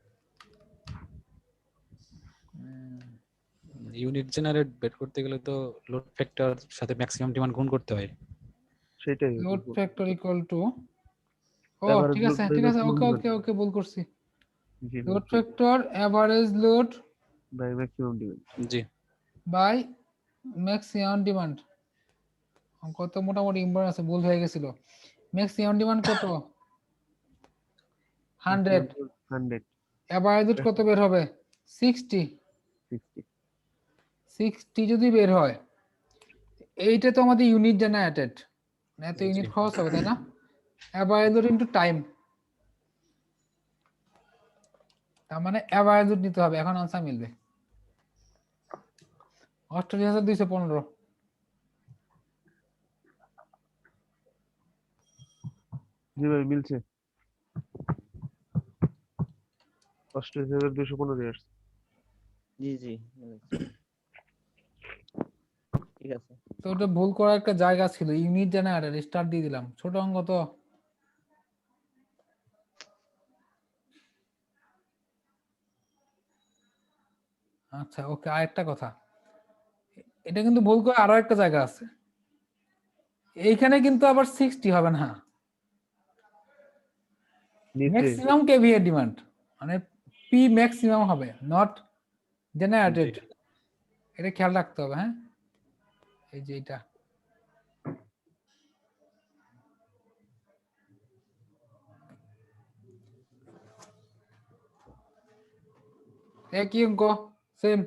ইউনিট জেনারেট বের করতে গেলে তো লোড ফ্যাক্টর সাথে ম্যাক্সিমাম ডিমান্ড গুণ করতে হয়। সেটাই লোড ফ্যাক্টর ইকুয়াল টু, ও Average ঠিক load আছে by ঠিক আছে, maximum ওকে demand. ওকে ওকে, ভুল করছি। জি load factor average load by maximum demand. জি, বাই ম্যাক্সিমাম ডিমান্ড। কত মোটামুটি ইম্পর্টেন্ট আছে, ভুল হয়ে গেছিল। ম্যাক্সিমাম ডিমান্ড কত? 100। 100 এভারেজ লোড কত বের হবে? 60। 60 60 যদি বের হয়, এইটা তো আমাদের ইউনিট জেনারেটেড, এত ইউনিট খরচ হবে, তাই না? এভারেজ লোড ইনটু টাইম, তার মানে এভারেজ লোড নিতে হবে। এখন আনসার মিলবে 88,215। জি ভাই মিলছে। 88,215 আসছে। জি জি ঠিক আছে। তো ওটা ভুল করার একটা জায়গা ছিল, ইউনিট জেনারেটেড, স্টার্ট দিয়ে দিলাম, ছোট অঙ্ক তো। আচ্ছা ওকে, আরেকটা কথা, এটা কিন্তু ভুল করে আরো একটা জায়গা আছে। এইখানে কিন্তু আবার 60 হবে না, নিচে ম্যাক্সিমাম কেভিএ ডিমান্ড, মানে পি ম্যাক্সিমাম হবে, নট জেনারেটেড। এটা খেয়াল রাখতে হবে। হ্যাঁ, এই যে এটা একই অঙ্ক, সেম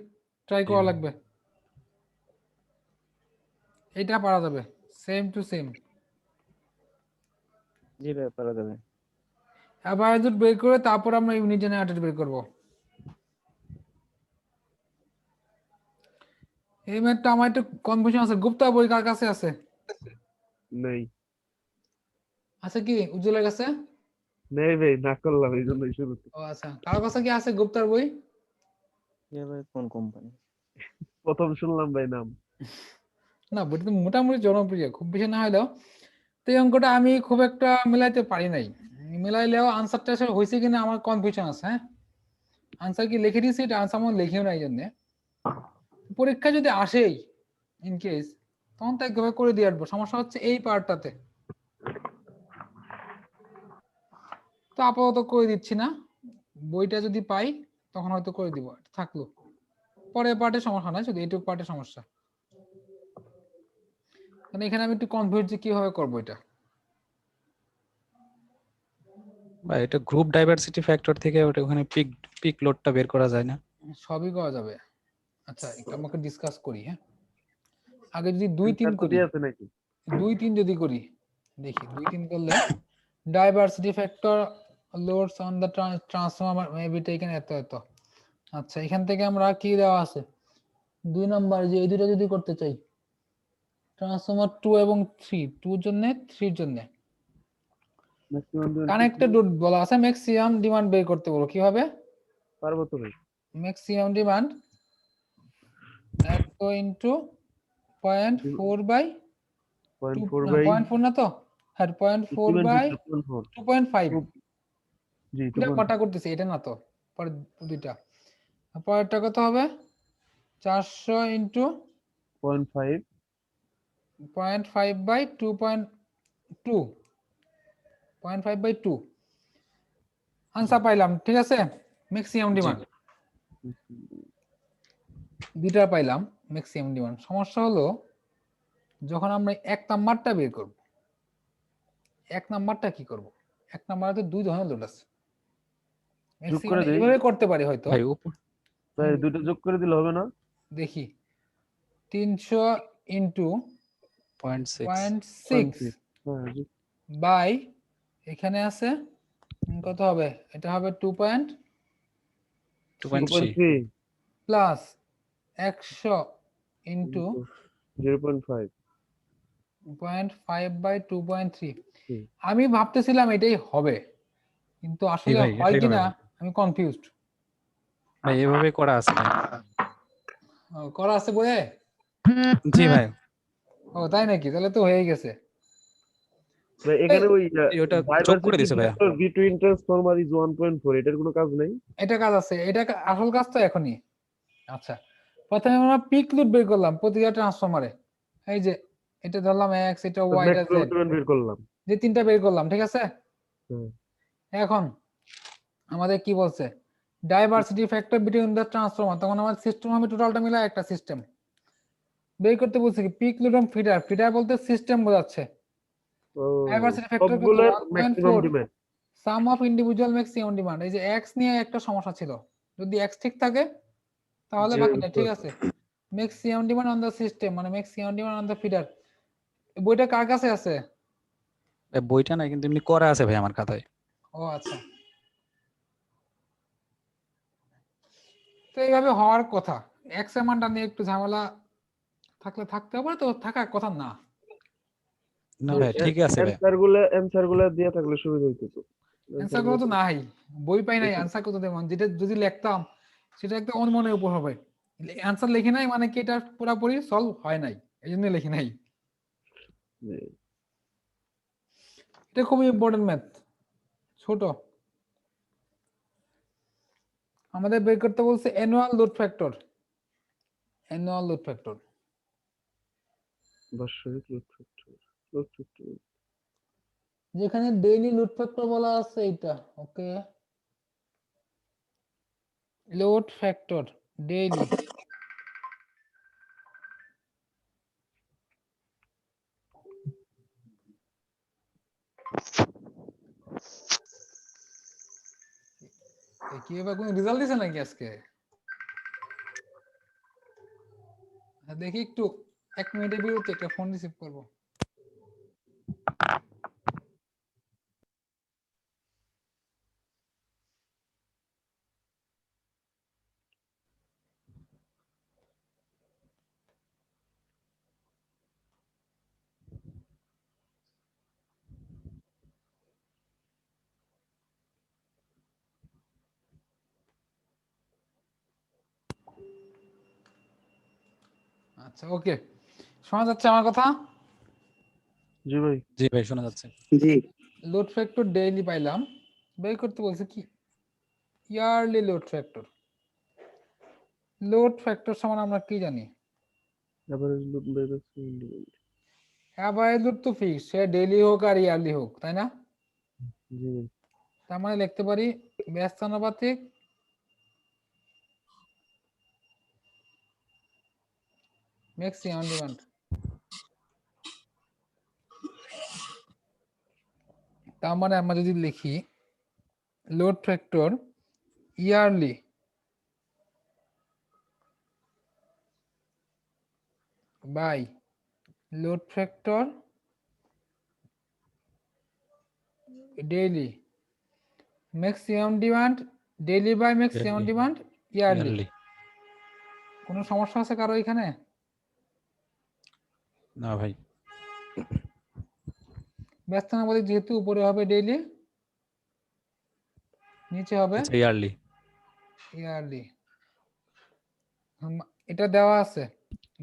ট্রাই করা লাগবে। এটা পারা যাবে, সেম টু সেম। জি ভাই পারা যাবে। এভারেজ লোড বের করে তারপর আমরা ইউনিট জেনারেটেড বের করব। এই ম্যাথটা আমার একটু কনফিউশন আছে। গুপ্তা বই কার কাছে আছে? নেই আছে কি উজ্জ্বলের কাছে? নেই ভাই, না করলাম এই জন্যই শুরুতে। ও আচ্ছা, কার কাছে কি আছে গুপ্তার বই? জি ভাই কোন কোম্পানি? প্রথম শুনলাম ভাই নাম। না, বইটা তো মোটামুটি জনপ্রিয়, খুব বেশি না হলেও। তো এই অঙ্কটা আমি খুব একটা মিলাইতে পারি নাই, মিলাইলেও আনসারটা আসলে হয়েছে কিনা আমার কনফিউশন আছে। হ্যাঁ, আনসার কি লিখে দিয়েছি, এটা আনসার মনে লিখেও নাই, জন্য পরীক্ষা যদি আসেই ইন কেস, তখন তো একভাবে করে দিয়ে আসবো। সমস্যা হচ্ছে এই পার্টটাতে, তো আপাতত করে দিচ্ছি না। বইটা যদি পাই তখন হয়তো করে দিব, থাকলো। পরে পার্টে সমস্যা নাই, শুধু এইটুকু পার্টে সমস্যা। মানে এখানে আমি একটু কনফিউজ যে কিভাবে করবো এটা। বা এটা গ্রুপ ডাইভার্সিটি ফ্যাক্টর থেকে ওটা ওখানে পিক লোডটা বের করা যায় না? সবই করা যাবে। আচ্ছা আমাকে ডিসকাস করি। হ্যাঁ, আগে যদি 2-3 Answer তো করি, দেয়া আছে নাকি? 2-3 যদি করি, দেখি 2-3 করলে diversity factor loads on the transformer maybe taken এত এত। আচ্ছা এখান থেকে আমরা কি দেওয়া আছে 2 নাম্বার, যে এই দুটো যদি করতে চাই, ট্রান্সফর্মার 2 এবং 3, 2 এর জন্য 3 এর জন্য Maximum demand কানেক্টেড লোড বলা আছে, ম্যাক্সিমাম ডিমান্ড বের করতে বলো কিভাবে? পারবো তো ভাই। ম্যাক্সিমাম ডিমান্ড এত ইনটু 0.4 বাই 0.4 বাই 0.4 না তো, হ্যাঁ 0.4 বাই 2.5। জি এটা কটা করতেছি এটা না তো, পরে দুইটা। পরেরটা কত হবে 400 ইনটু 0.5 0.5 বাই 2.2, 0.5 বাই 2 আনসার পাইলাম। ঠিক আছে, ম্যাক্সিমাম ডিমান্ড দুইটা পাইলাম ম্যাক্সিমাম ডিমান্ড। সমস্যা হলো যখন আমরা এক নাম্বারটা বের করব, এক নাম্বারটা কি করব? এক নাম্বারে তো দুই ধরনের লোড আছে, যোগ করে দেই। এইভাবে করতে পারি হয়তো। ভাই উপর ভাই দুটো যোগ করে দিলে হবে না? দেখি 300 ইনটু 0.6 0.6 হ্যাঁ জি। বাই এখানে আছে কত হবে, এটা হবে 2.3 2.3 প্লাস 100 ইনটু 0.5 0.5 বাই 2.3। হুম। আমি ভাবতেছিলাম এটাই হবে, কিন্তু আসলে ভাই, হয় এটাই কিনা হবে। আমি কনফিউজড। ভাই এভাবে করা আছে ভাই। করা আছে বইয়ে? জি ভাই, ও তাই নাকি, তাহলে তো হয়ে গেছে। ভাই এখানে ওই ওটা যোগ করে দিছে ভাইয়া। বিটুইন ট্রান্সফরমার ইজ 1.4 এটার কোনো কাজ নাই? এটা কাজ আছে, এটা আসল কাজ তো এখনই। আচ্ছা প্রথমে আমরা পিক লোড বের করলাম প্রতিটা ট্রান্সফরমারে, এই যে এটা ধরলাম x, এটা y, এটা z, ম্যাক্সিমাম ডিমান্ড বের করলাম। যে তিনটা বের করলাম। ঠিক আছে, হুম। এখন আমাদের কি বলছে diversity factor between the transformer, তখন আমার সিস্টেম হবে টোটালটা মিলে একটা সিস্টেম বের করতে বলছে কি পিক লোড এবং ফিডার। ফিডার বলতে সিস্টেম বোঝাচ্ছে। ও ডাইভার্সিটি ফ্যাক্টর কত সবগুলোর maximum 1.4, demand. Some of individual maximum demand. এই যে x নিয়ে একটা সমস্যা ছিল, যদি x ঠিক থাকে তাহলে জি, বাকিটা বুঝতে ঠিক আছে। Maximum demand on the system মানে maximum demand on the feeder. বইটা কার কাছে আছে? ভাই বইটা না, কিন্তু এমনি করা আছে ভাই আমার খাতায়। ও আচ্ছা, তো এইভাবে হওয়ার কথা। x এর মানটা নিয়ে একটু ঝামেলা থাকলে থাকতে হবে, তো থাকার কথা না। না ভাই ঠিক আছে ভাই। অ্যানসার গুলো দেয়া থাকলে সুবিধা হইতো তো। অ্যানসার গুলো তো নাই, বই পাই নাই, অ্যানসার কত দেব? যেটা যদি লিখতাম সেটা একটা অনুমানের উপর হবে। অ্যানসার লিখি নাই মানে কি এটা পুরোপুরি সলভ হয় নাই, এই জন্য লিখি নাই। জি। এটা খুবই ইম্পর্টেন্ট ম্যাথ, ছোট। আমাদের বের করতে বলছে annual load factor. Annual load factor বাৎসরিক লোড ফ্যাক্টর যেখানে ডেইলি লোড ফ্যাক্টর বলা আছে এটা। ওকে, লোড ফ্যাক্টর ডেইলি কি এবার কোনো রেজাল্ট দিছে নাকি আজকে? দেখি একটু, 1 মিনিটের বিরতি, একটা ফোন রিসিভ করবো। আচ্ছা ওকে, শোনা যাচ্ছে আমার কথা? জি ভাই। জি ভাই শোনা যাচ্ছে। জি লোড ফ্যাক্টর ডেইলি পাইলাম, বের করতে বলছে কি yearly load factor. Load factor সমান আমরা কি জানি? Average load by maximum demand. Average load তো ফিক্স, সে ডেইলি হোক আর ইয়ারলি হোক, তাই না? জি ভাই। তার মানে লিখতে পারি ব্যস্তানুপাতিক ম্যাক্সিমাম ডিমান্ড। তার মানে আমরা যদি লিখি load factor yearly by load factor daily, maximum demand daily by maximum Daily. Demand yearly. Yearly. কোনো সমস্যা আছে কারো এখানে? না ভাই, ব্যস্ত না বলি, যেহেতু উপরে হবে ডেইলি, নিচে হবে আচ্ছা ইয়ারলি। ইয়ারলি। এটা দেওয়া আছে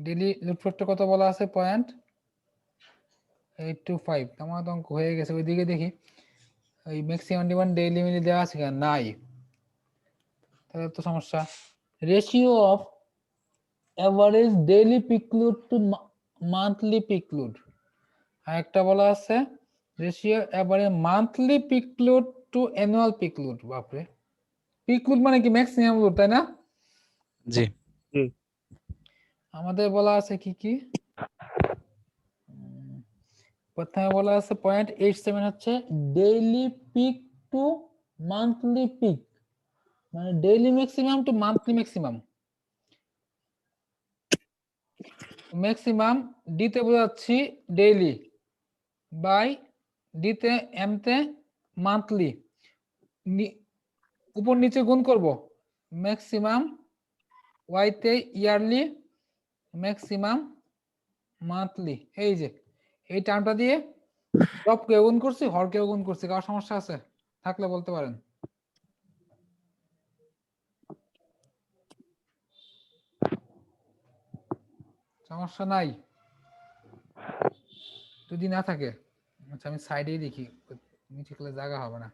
ডেইলি লোড ফ্যাক্টর কত বলা আছে 0.825। আমার তো অঙ্ক হয়ে গেছে, ওইদিকে দেখি ওই ম্যাক্সিমাম ডিমান্ড ডেইলি মিলে দেওয়া আছে কিনা, নাই, তাহলে তো সমস্যা। Ratio of average daily peak load to monthly peak load, আর একটা বলা আছে ratio average monthly peak load to annual peak load. বাপরে, পিক লোড মানে কি ম্যাক্সিমাম লোড, তাই না? জি। আমাদের বলা আছে কি কি, প্রথমে বলা আছে 0.87 হচ্ছে daily peak to monthly peak, মানে daily maximum to monthly maximum. Maximum ডিতে বোঝাচ্ছি ডেইলি, বাই ডিতে এমতে মান্থলি, উপর নিচে গুণ করব, ম্যাক্সিমাম ওয়াইতে ইয়ারলি, ম্যাক্সিমাম মান্থলি। এই যে এই টার্মটা দিয়ে সবকে গুণ করছি, হরকে গুণ করছি। কার সমস্যা আছে থাকলে বলতে পারেন। সমস্যা নাই যদি না থাকে। আচ্ছা আমি সাইডেই দেখি, নিচে গেলে জায়গা হবে না।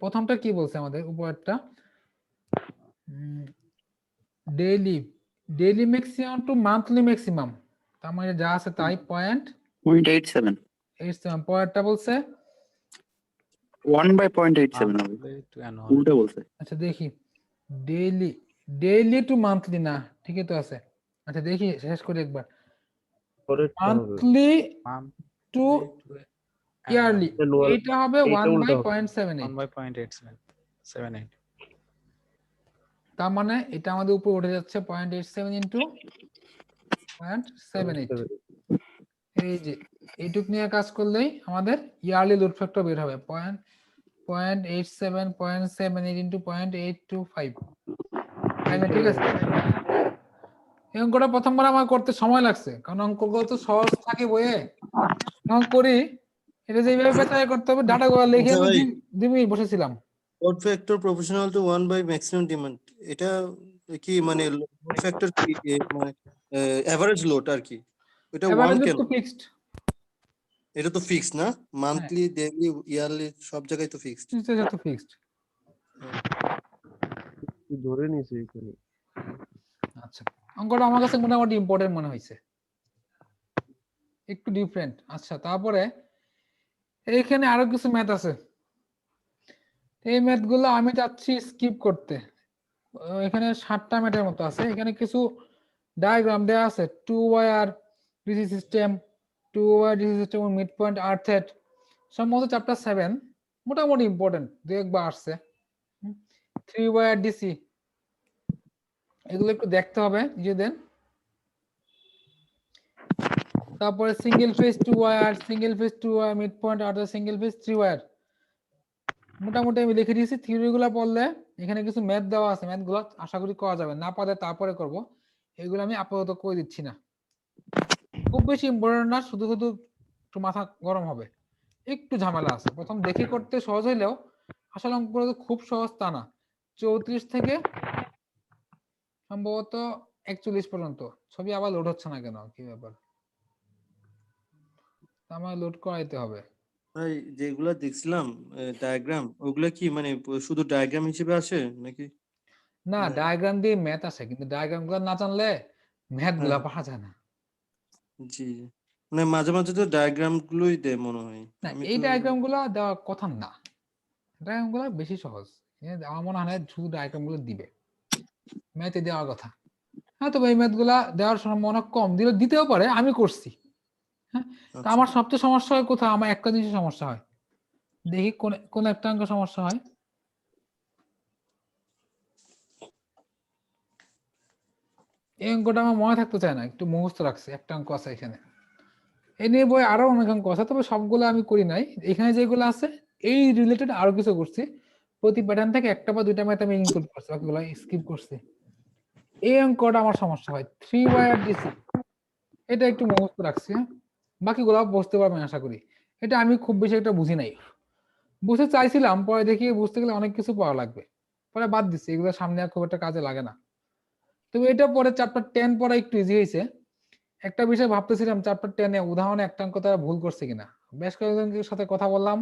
প্রথমটা কি বলছে আমাদের, উপরেরটা daily daily maximum to monthly maximum, তার মানে যা আছে তাই 0.87 0.87। পরেরটা বলছে 1/0.87 হবে, Monthly to annual. উল্টো বলছে। আচ্ছা দেখি ডেইলি ডেইলি টু মান্থলি, না ঠিকই তো আছে। আচ্ছা দেখি শেষ করি একবার, পরেরটা হবে monthly Monthly to to yearly, Annual. এইটা হবে এইটা উল্টা হবে। 1/0.78। 1/0.8778। তার মানে এটা আমাদের উপরে উঠে যাচ্ছে 0.87 ইন্টু 0.78। এই যে এইটুক নিয়ে কাজ করলেই আমাদের ইয়ারলি লোড ফ্যাক্টর বের হবে 0.87 0.78 ইন্টু 0.825। ঠিক আছে, এই অঙ্কটা প্রথমবার আমার করতে সময় লাগছে, কারণ অঙ্কগুলো তো সহজ থাকে বইয়ে, যখন করি এটা যেভাবে পেঁচাই করতে হবে, ডাটা গুলো লিখে আচ্ছা আমি ভাই। 2 মিনিট বসেছিলাম। লোড ফ্যাক্টর প্রপোর্শনাল টু 1/ম্যাক্সিমাম ডিমান্ড, এটা কি মানে লোড ফ্যাক্টর কি মানে এভারেজ লোড আর কি, এটা 1 এভারেজ কেন? তো ফিক্সড, এটা তো ফিক্স না, মান্থলি ডেইলি ইয়ারলি সব জায়গায় তো ফিক্সড। এটা তো ফিক্সড। ধরে নিয়েছি এখানে। আচ্ছা অঙ্কটা আমার কাছে মোটামুটি ইম্পর্টেন্ট মনে হয়েছে, একটু ডিফারেন্ট। আচ্ছা তারপরে এইখানে আরো কিছু ম্যাথ আছে, এই ম্যাথ গুলো আমি চাচ্ছি স্কিপ করতে। এখানে 7টা ম্যাথের মতো আছে, এখানে কিছু ডায়াগ্রাম দেওয়া আছে, 2 wire DC system, 2 wire DC system mid point earthed, সম্ভবত চ্যাপ্টার 7, মোটামুটি ইম্পর্টেন্ট, একবার আসছে। 3 ওয়্যার ডিসি, এগুলো একটু দেখতে হবে নিজেদের। তারপরে single phase 2 wire, single phase 2 wire mid point earthed, single phase 3 wire, মোটামুটি আমি লিখে দিয়েছি। থিওরিগুলো পড়লে এখানে কিছু ম্যাথ দেওয়া আছে, ম্যাথগুলো আশা করি করা যাবে, না পারলে তারপরে করব। এগুলো আমি আপাতত করে দিচ্ছি না, খুব বেশি ইম্পর্টেন্ট না, শুধু শুধু একটু মাথা গরম হবে, একটু ঝামেলা আছে। প্রথম দেখে করতে সহজ হইলেও আসলে অঙ্কগুলো তো খুব সহজ তা না। 34 থেকে সম্ভবত 41 পর্যন্ত। ছবি আবার লোড হচ্ছে না কেন, কি ব্যাপার? আমার লোড করাইতে হবে। ভাই যেগুলা দেখছিলাম ডায়াগ্রাম, ওগুলা কি মানে শুধু ডায়াগ্রাম হিসেবে আসে নাকি? না না। ডায়াগ্রাম দিয়ে ম্যাথ আসে, কিন্তু ডায়াগ্রাম গুলো না জানলে ম্যাথ গুলা হ্যাঁ। পড়া যায় না। জি, মানে মাঝে মাঝে তো ডায়াগ্রাম গুলোই দেয় মনে হয়। না আমি এই তো ডায়াগ্রাম গুলো দেওয়ার কথা না, ডায়াগ্রাম গুলো বেশি সহজ। আমার মনে হয় শুধু ডায়াগ্রাম গুলো দিবে, ম্যাথে দেওয়ার কথা। হ্যাঁ, তবে এই ম্যাথ গুলা দেওয়ার সম্ভাবনা কম, দিতেও পারে, আমি করছি। হ্যাঁ, তো আমার সবচেয়ে সমস্যা হয় কোথাও, আমার একটা জিনিসের সমস্যা হয়, দেখি কোন একটা অঙ্ক সমস্যা হয়। এই অঙ্কটা আমার মনে থাকতে চায় না, একটু মুখস্থ রাখছি, একটা অঙ্ক আছে এখানে। এই নিয়ে বই আরো অনেক অঙ্ক আছে, তবে সবগুলো আমি করি নাই। এখানে যেগুলো আছে এই রিলেটেড আরো কিছু করছি, প্রতি প্যাটার্ন থেকে একটা বা দুইটা ম্যাথ আমি ইনক্লুড করছি, বাকিগুলো স্কিপ করছি। এই অঙ্কটা আমার সমস্যা হয়, 3y আর ডিসি, এটা একটু মুখস্থ রাখছি। হ্যাঁ, বাকিগুলো বুঝতে পারবেন আশা করি। এটা আমি খুব বেশি একটা বুঝি নাই, বুঝতে চাইছিলাম, পরে দেখি বুঝতে গেলে অনেক কিছু পড়া লাগবে, পরে বাদ দিচ্ছি, এগুলো সামনে আর খুব একটা কাজে লাগে না। তবে এটা পরে চ্যাপ্টার 10 পড়া একটু ইজি হয়েছে। একটা বিষয় ভাবতেছিলাম চ্যাপ্টার 10 এ উদাহরণে একটা অঙ্ক তারা ভুল করছে কিনা। বেশ কয়েকজনের সাথে কথা বললাম,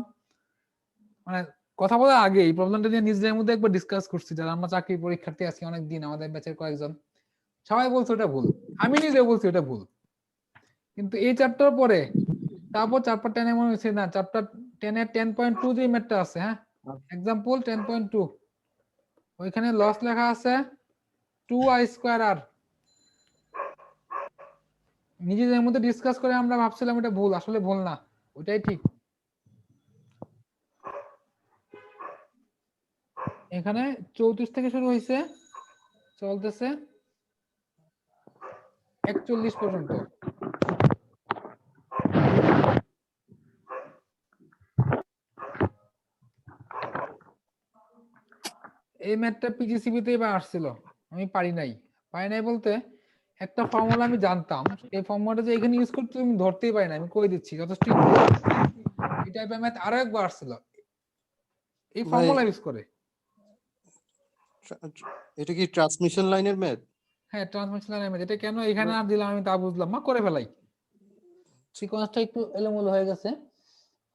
মানে কথা বলার আগে এই প্রবলেমটা নিয়ে নিজেদের মধ্যে একবার ডিসকাস করছি, যারা আমরা চাকরি পরীক্ষার্থী আছি অনেকদিন, আমাদের ব্যাচের কয়েকজন, সবাই বলছে ওটা ভুল, আমি নিজেও বলছি ওটা ভুল। কিন্তু এই চ্যাপ্টার পরে তারপর চ্যাপ্টার 10 এ মনে হচ্ছে না, চ্যাপ্টার 10 এর 10.2 যে ম্যাথটা আছে, হ্যাঁ এক্সাম্পল 10.2, ওইখানে লস লেখা আছে 2i²r। নিজেদের মধ্যে ডিসকাস করে আমরা ভাবছিলাম এটা ভুল, আসলে ভুল না, ওটাই ঠিক। এখানে 34 থেকে শুরু হয়েছে, চলতেছে 41 পর্যন্ত। এই ম্যাথটা পিজিসিবি তে এবার আসছিল, আমি পারি নাই বলতে একটা ফর্মুলা আমি জানতাম, এই ফর্মুলাটা যে এখানে ইউজ করতে আমি ধরতেই পারি না, আমি কই দিচ্ছি যথেষ্ট। এই টাইপের ম্যাথ আরো একবার আসছিল এই ফর্মুলা ইউজ করে। এটা কি ট্রান্সমিশন লাইনের ম্যাথ? হ্যাঁ, ট্রান্সমিশন লাইনের ম্যাথ। এটা কেন এখানে আর দিলাম আমি তা বুঝলাম না, করে ফেলাই, সিকোয়েন্সটা একটু এলোমেলো হয়ে গেছে।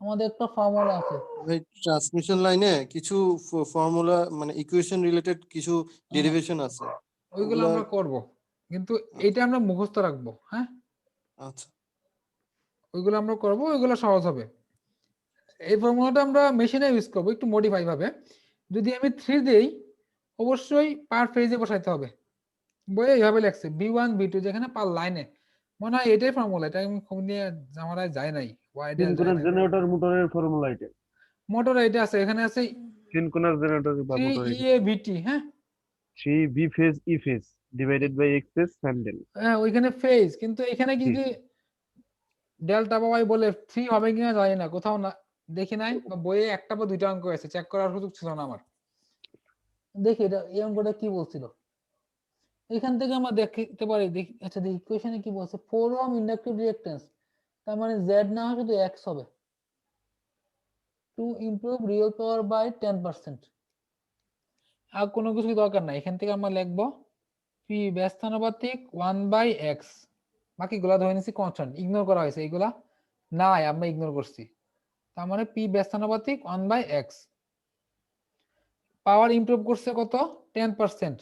আমাদের একটা ফর্মুলা আছে ভাই, ট্রান্সমিশন লাইনে কিছু ফর্মুলা মানে ইকুয়েশন রিলেটেড কিছু ডেরিভেশন আছে, ওইগুলো আমরা করব, কিন্তু এটা আমরা মুখস্থ রাখবো। হ্যাঁ, আচ্ছা ওইগুলো আমরা করব, ওইগুলো সহজ হবে। এই ফর্মুলাটা আমরা মেশিনে ইউজ করব একটু মডিফাই ভাবে। যদি আমি 3 দেই, অবশ্যই পার ফেজে বসাইতে হবে, বইয়ে এইভাবে লেখছে b1 b2, যেখানে পার লাইনে, মনে হয় এটাই ফর্মুলা, এটা আমি খুব নিয়ে জামারায় যায় নাই, ওয়াইডাল যায় সিনক্রোনাস নাই। জেনারেটর মোটরের ফর্মুলা এটা। মোটর এটা আছে, এখানে আছে সিনক্রোনাস জেনারেটর বা মোটর 3EAVT। হ্যাঁ 3 V phase E phase divided by X phase sandal. হ্যাঁ, ওইখানে ফেজ, কিন্তু এখানে কি কি ডেল্টা বা ওয়াই বলে 3 হবে কিনা জানি না, কোথাও না দেখি নাই, বা বইয়ে একটা বা দুইটা অঙ্ক আছে, চেক করার সুযোগ ছিল না আমার। দেখি এটা এই অঙ্কটা কি বলছিল, এখান থেকে আমরা দেখতে পারি। দেখি, আচ্ছা দেখি ইকুয়েশনে কি বলছে, 4 ওহম ইন্ডাকটিভ রিঅ্যাকট্যান্স, তার মানে z না হয় শুধু x হবে, to improve real power by 10%। আর কোনো কিছু দরকার নাই, এখান থেকে আমরা লিখবো p ব্যস্তানুপাতিক 1/x, বাকিগুলা ধরে নিছি কনস্ট্যান্ট, ইগনোর করা হয়েছে, এইগুলা নাই আমরা ইগনোর করছি। তার মানে p ব্যস্তানুপাতিক 1/x, পাওয়ার ইমপ্রুভ করছে কত 10%,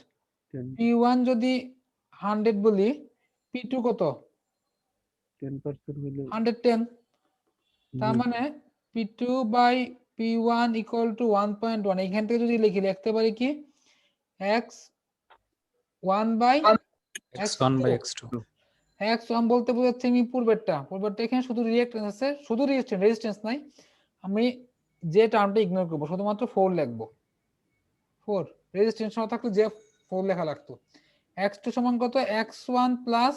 p1 যদি 100 বলি, p2 কত 10% হলে 110, তার মানে p2/p1 ইকুয়াল টু 1.1। এখান থেকে যদি লিখতে পারি কি x x1/x2। x1 বলতে বোঝাচ্ছে আমি পূর্বেরটা, এখানে শুধু রিঅ্যাকট্যান্স আছে, শুধু রেজিস্ট্যান্স নাই, আমি যে টার্মটা ইগনোর করব, শুধুমাত্র 4 লিখবো। 4 রেজিস্ট্যান্স না থাকলে যে 4 লেখা লাগতো। x2 সমান কত, x1 প্লাস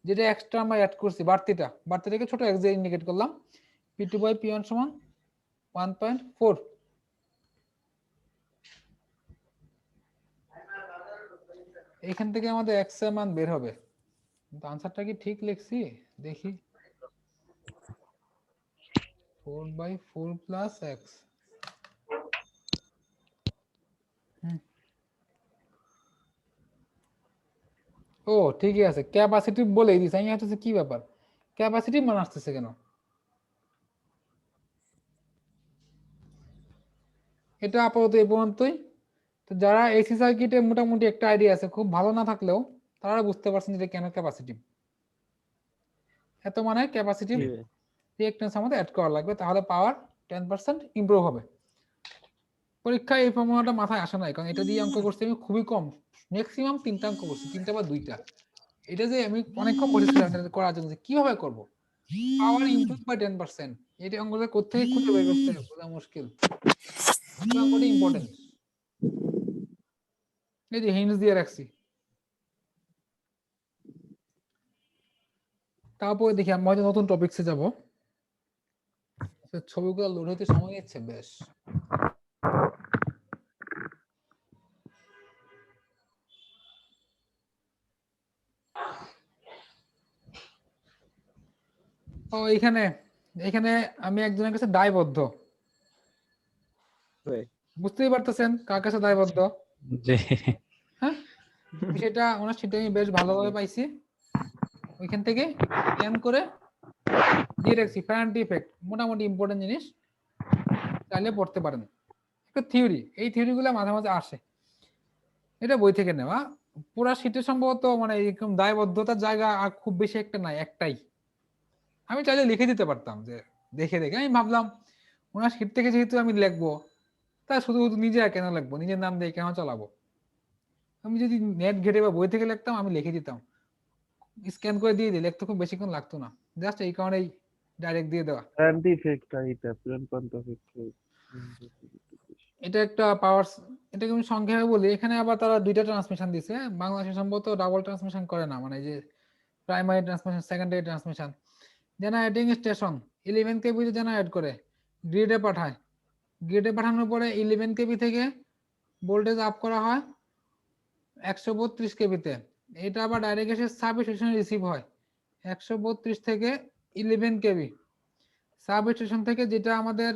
যেটা এক্সট্রা আমরা অ্যাড করছি, বাড়তিটাকে ছোট x দিয়ে ইন্ডিকেট করলাম, p2/p1 সমান 1.4। এখান থেকে আমাদের x এর মান বের হবে, কিন্তু আনসারটা কি ঠিক লিখছি দেখি, 4/4 প্লাস x। ও ঠিকই আছে, ক্যাপাসিটি বলেই দিছে, আমি ভাবতেছি কি ব্যাপার, ক্যাপাসিটি মান আসতেছে কেন। এটা আপাতত এই পর্যন্তই। তো যারা এসি সার্কিটে মোটামুটি একটা আইডিয়া আছে, খুব ভালো না থাকলেও তারা বুঝতে পারছেন যে কেন ক্যাপাসিটিভ, এত মানে ক্যাপাসিটিভ রিঅ্যাকট্যান্স আমাদের অ্যাড করা লাগবে, তাহলে পাওয়ার 10% ইমপ্রুভ হবে। পরীক্ষায় এই ফর্মুলাটা মাথায় আসে নাই, কারণ এটা দিয়ে অঙ্ক করছি আমি খুবই কম, ম্যাক্সিমাম 3টা অঙ্ক করছি, 3টা বা 2টা। এটা যে আমি অনেকক্ষণ বসেছিলাম এটা করার জন্য যে কিভাবে করব, পাওয়ার ইমপ্রুভ বাই 10%, এটা অঙ্কটা কোত্থেকে খুঁজে বের করতে বোঝা মুশকিল। এই অঙ্কটা ইম্পর্টেন্ট, এই যে হিন্টস দিয়ে রাখছি। তারপরে দেখি আমরা হয়তো নতুন টপিকসে যাব। ছবিগুলো লোড হতে সময় নিচ্ছে বেশ। ও এখানে এখানে আমি একজনের কাছে দায়বদ্ধ, বুঝতেই পারতেছেন কার কাছে দায়বদ্ধ। জি হ্যাঁ, সেটা ওনার সেটা আমি বেশ ভালোভাবে পাইছি, ওইখান থেকে স্ক্যান করে দিয়ে রাখছি। ফ্যারাডে ইফেক্ট মোটামুটি ইম্পর্টেন্ট জিনিস, চাইলে পড়তে পারেন। একটা থিওরি, এই থিওরিগুলো মাঝে মাঝে আসে, এটা বই থেকে নেওয়া। পুরা শীতে সম্ভবত মানে এরকম দায়বদ্ধতার জায়গা আর খুব বেশি একটা নাই, একটাই। আমি চাইলে লিখে দিতে পারতাম যে দেখে দেখে, আমি ভাবলাম ওনার শীত থেকে যেহেতু আমি লিখবো, তা শুধু শুধু নিজে আর কেন লিখবো, নিজের নাম দিয়ে কেন চালাবো। আমি যদি নেট ঘেটে বা বই থেকে লিখতাম আমি লিখে দিতাম, স্ক্যান করে দিয়ে দিই, লিখতে খুব বেশিক্ষণ লাগতো না। জাস্ট এই কারণেই ডাইরেক্ট দিয়ে দেওয়া। প্ল্যান্ট ইফেক্ট এটা প্ল্যান্ট ইফেক্ট। এটা একটা পাওয়ার, এটাকে আমি সংক্ষেপে বলি। এখানে আবার তারা 2টা ট্রান্সমিশন দিছে, বাংলাদেশে সম্ভবত ডাবল ট্রান্সমিশন করে না, মানে যে primary transmission secondary transmission. Generating station 11 কেবি জেনারেট করে গ্রিডে পাঠায়, গ্রিডে পাঠানোর পরে 11 কেবি থেকে ভোল্টেজ আপ করা হয় 132 কেবিতে। এটা আবার ডাইরেক্ট এসে সাব স্টেশনে রিসিভ হয় 132 থেকে 11 কেবি। সাব স্টেশন থেকে যেটা আমাদের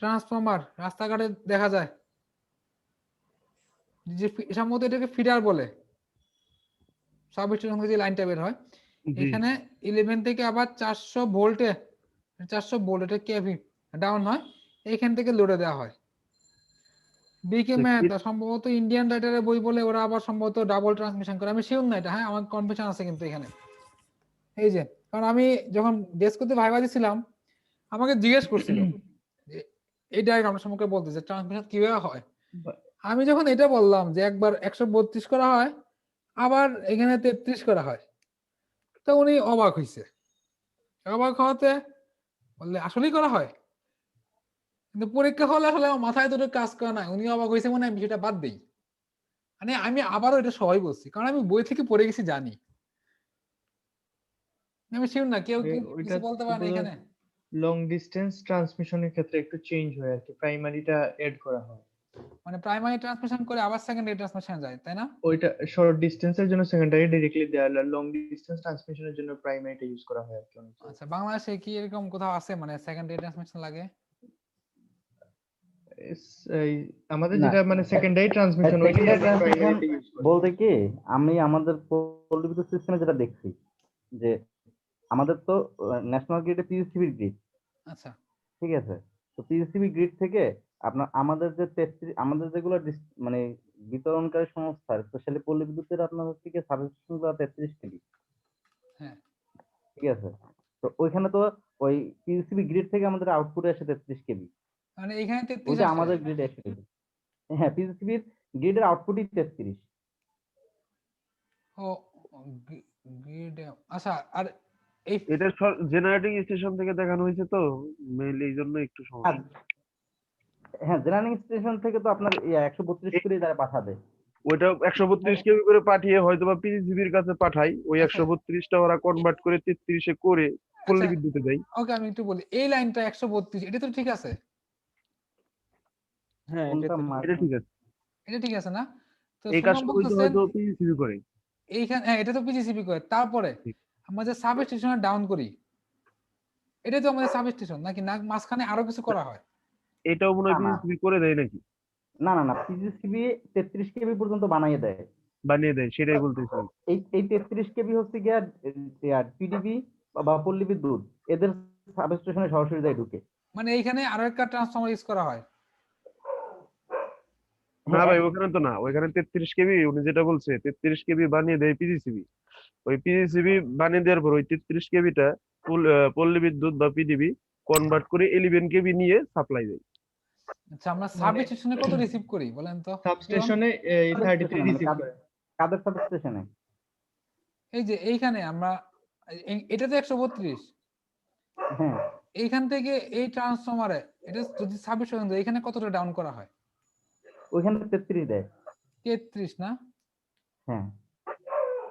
ট্রান্সফরমার রাস্তাঘাটে দেখা যায়, যে সম্ভবত এটাকে ফিডার বলে, সাব স্টেশন থেকে যে লাইনটা বের হয় এখানে 11 থেকে আবার 400 ভোল্টে, 400 ভোল্ট এটা কেভি ডাউন হয়, এখান থেকে লোডে দেওয়া হয়। বিকে মেহতা সম্ভবত ইন্ডিয়ান রাইটারের বই বলে, ওরা আবার সম্ভবত ডাবল ট্রান্সমিশন করে, আমি শিওর না এটা। হ্যাঁ, আমার কনফিউশন আছে কিন্তু এখানে। এই যে কারণ আমি যখন ডেস্ক করতে ভাইবা দিছিলাম আমাকে জিজ্ঞেস করছিল যে এইটা আমরা সম্পর্কে বলতে যে ট্রান্সমিশন কিভাবে হয়। আমি যখন এটা বললাম যে একবার 132 করা হয় আবার এখানে 33 করা হয়, তো উনি অবাক হইছে। অবাক হওয়াতে বললে আসলেই করা হয়, কিন্তু পরীক্ষা হলে আসলে আমার মাথায় দুটো কাজ করে না। উনি অবাক হয়েছে মনে হয় বিষয়টা বাদ দেই, মানে আমি আবারও এটা সবাই বলছি কারণ আমি বই থেকে পড়ে গেছি জানি। আমি শিওর না কেউ কিছু বলতে পারে না এখানে। লং ডিসটেন্স ট্রান্সমিশনের ক্ষেত্রে একটু চেঞ্জ হয় আর কি, প্রাইমারিটা এড করা হয়, মানে প্রাইমারি ট্রান্সমিশন করে আবার সেকেন্ডারি ট্রান্সমিশন যায়, তাই না? ওইটা শর্ট ডিসটেন্সের জন্য সেকেন্ডারি ডাইরেক্টলি দেয়া, আর লং ডিসটেন্স ট্রান্সমিশনের জন্য প্রাইমারিটা ইউজ করা হয় আর কি। আচ্ছা, বাংলাদেশে কি এরকম কোথাও আছে মানে সেকেন্ডারি ট্রান্সমিশন লাগে? এই আমাদের যেটা মানে সেকেন্ডারি ট্রান্সমিশন বলতে কি, আমি আমাদের পল্লী সিস্টেমে যেটা দেখছি যে আমাদের তো ন্যাশনাল গ্রিডে পিজিসিবি গ্রিড। আচ্ছা, ঠিক আছে, তো পিজিসিবি গ্রিড থেকে আপনার আমাদের যে 33 আমাদের যেগুলো মানে বিতরণকারী সংস্থা, স্পেশালি পল্লী বিদ্যুতের আপনার হচ্ছে কি সাবস্টেশনগুলো 33 কেবি। হ্যাঁ, ঠিক আছে, তো ওইখানে তো ওই পিজিসিবি গ্রিড থেকে আমাদের আউটপুটে আসে 33 কেবি, মানে এখানে 33 ওইটা আসে? আমাদের গ্রিডে আসে। হ্যাঁ, পিজিসিবির গ্রিডের আউটপুটই 33। ও গ্রিড। আচ্ছা, আর এই এটা জেনারেটিং স্টেশন থেকে দেখানো হয়েছে তো মেইনলি এই জন্য একটু সমস্যা। হ্যাঁ, জেনারেটিং স্টেশন থেকে তো আপনার 132 করে তারা পাঠাবে, ওইটা 132 কেবি করে পাঠিয়ে হয়তোবা পিজিসিবির কাছে পাঠাই, ওই 132টা ওরা কনভার্ট করে 33 এ করে পল্লী বিদ্যুতে দেয়। ওকে, আমি একটু বলি, এই লাইনটা 132 এটা তো ঠিক আছে? হ্যাঁ, এটা ঠিক আছে, এটা ঠিক আছে না? তো এই কাজটা হয়তো পিজিসিবি করে এইখানে। হ্যাঁ, এটা তো পিজিসিবি করে। তারপরে আমরা যে সাব স্টেশনে ডাউন করি, এটা তো আমাদের সাব স্টেশন নাকি, না মাঝখানে আরো কিছু করা হয়? এটাও মনে হয় পিজিসিবি করে দেয় নাকি? না না না, পিজিসিবি 33 কেবি পর্যন্ত বানিয়ে দেয়, সেটাই বলতেছি। এই 33 কেবি হচ্ছে গিয়া পিডিবি বা পল্লী বিদ্যুৎ এদের সাব স্টেশনে সরাসরি যায় ঢুকে। মানে এইখানে আরো একটা ট্রান্সফরমার ইউজ করা হয়? না ভাই, ওখানে তো না, ওইখানে 33 কেবি উনি যেটা বলছে 33 কেবি বানিয়ে দেয় পিজিসিবি। ওই পিজিসিবি বানিয়ে দেওয়ার পর ওই 33 কেবিটা পল্লী বিদ্যুৎ বা পিডিবি কনভার্ট করে 11 কেবি নিয়ে সাপ্লাই দেয়। আচ্ছা আমরা সাবস্টেশনে কত রিসিভ করি বলেন তো? সাবস্টেশনে 33 মানে রিসিভ করে। কাদের সাবস্টেশনে? এই যে এইখানে আমরা এটা তো 132, হ্যাঁ, এইখান থেকে এই ট্রান্সফরমারে এটা যদি সাবস্টেশন দেয় এখানে কতটা ডাউন করা হয়? ওইখানে 33 দেয়। 33 না? হ্যাঁ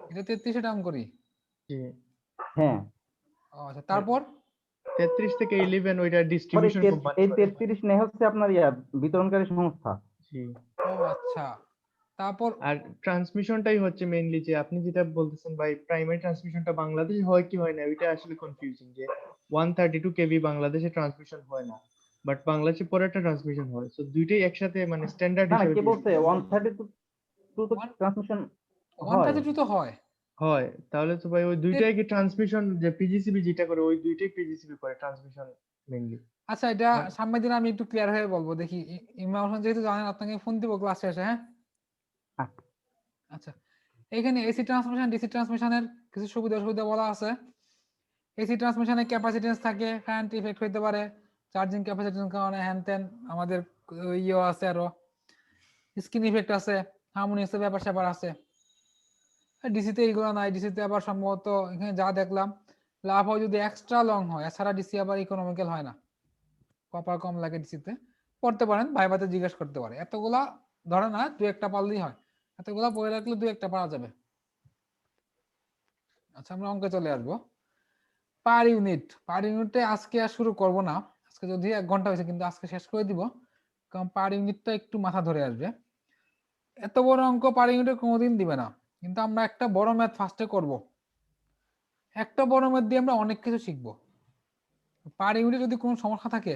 এটা 33 এ ডাউন করি। জি হ্যাঁ, আচ্ছা তারপর 33 থেকে 11 ওইটা পরে ডিস্ট্রিবিউশন কোম্পানি। এই 33 নেই হচ্ছে আপনার বিতরণকারী সংস্থা। জি ও আচ্ছা তারপর আর ট্রান্সমিশনটাই হচ্ছে মেইনলি যে আপনি যেটা বলতেছেন ভাই প্রাইমারি ট্রান্সমিশনটা বাংলাদেশে হয় কি হয় না ওইটা আসলে কনফিউজিং যে 132 কেভি বাংলাদেশে ট্রান্সমিশন হয় না বাট বাংলাদেশে পরে একটা ট্রান্সমিশন হয় সো দুইটাই একসাথে মানে স্ট্যান্ডার্ড না না, হিসেবে কে বলছে 132 তো ট্রান্সমিশন হয়? 132 তো হয়। হয় তাহলে তো ভাই ওই দুইটাই কি ট্রান্সমিশন যে পিজিসিবি যেটা করে ওই দুইটাই পিজিসিবি করে ট্রান্সমিশন মেইনলি। আচ্ছা এটা সামনের দিন আমি একটু ক্লিয়ার হয়ে বলবো দেখি। ইমরান হোসেন যেহেতু জানেন আপনাকে ফোন দিব ক্লাস শেষে, হ্যাঁ? আচ্ছা এখানে এসি ট্রান্সমিশন ডিসি ট্রান্সমিশনের কিছু সুবিধা অসুবিধা বলা আছে। এসি ট্রান্সমিশনে ক্যাপাসিটেন্স থাকে, কারেন্ট ইফেক্ট হইতে পারে, চার্জিং ক্যাপাসিটেন্স কারণে হ্যান ত্যান আমাদের ইয়ে আছে, আরো স্ক্রিন ইফেক্ট আছে, হারমোনিয়াসের ব্যাপার স্যাপার আছে। ডিসিতে এইগুলো নাই। ডিসিতে আবার সম্ভবত এখানে যা দেখলাম লাভ হয় যদি এক্সট্রা লং হয়, এছাড়া ডিসি আবার ইকোনমিক্যাল হয় না, কপার কম লাগে ডিসিতে। পড়তে পারেন, ভাইবাতে জিজ্ঞেস করতে পারে। এতগুলা ধরে না, দু একটা পারলেই হয়, এতগুলা পড়ে রাখলে দু একটা পারা যাবে। আচ্ছা আমরা অঙ্কে চলে আসবো। পার ইউনিটে আজকে আর শুরু করব না, আজকে যদি 1 ঘন্টা হয়েছে কিন্তু আজকে শেষ করে দিব, কারণ পার ইউনিটটা একটু মাথা ধরে আসবে। এত বড় অঙ্ক পার ইউনিটে কোনোদিন দিবে না, কিন্তু আমরা একটা বড় ম্যাথ ফার্স্টে করব। একটা বড় ম্যাথ দিয়ে আমরা অনেক কিছু শিখবো। পার ইউনিটে যদি কোনো সমস্যা থাকে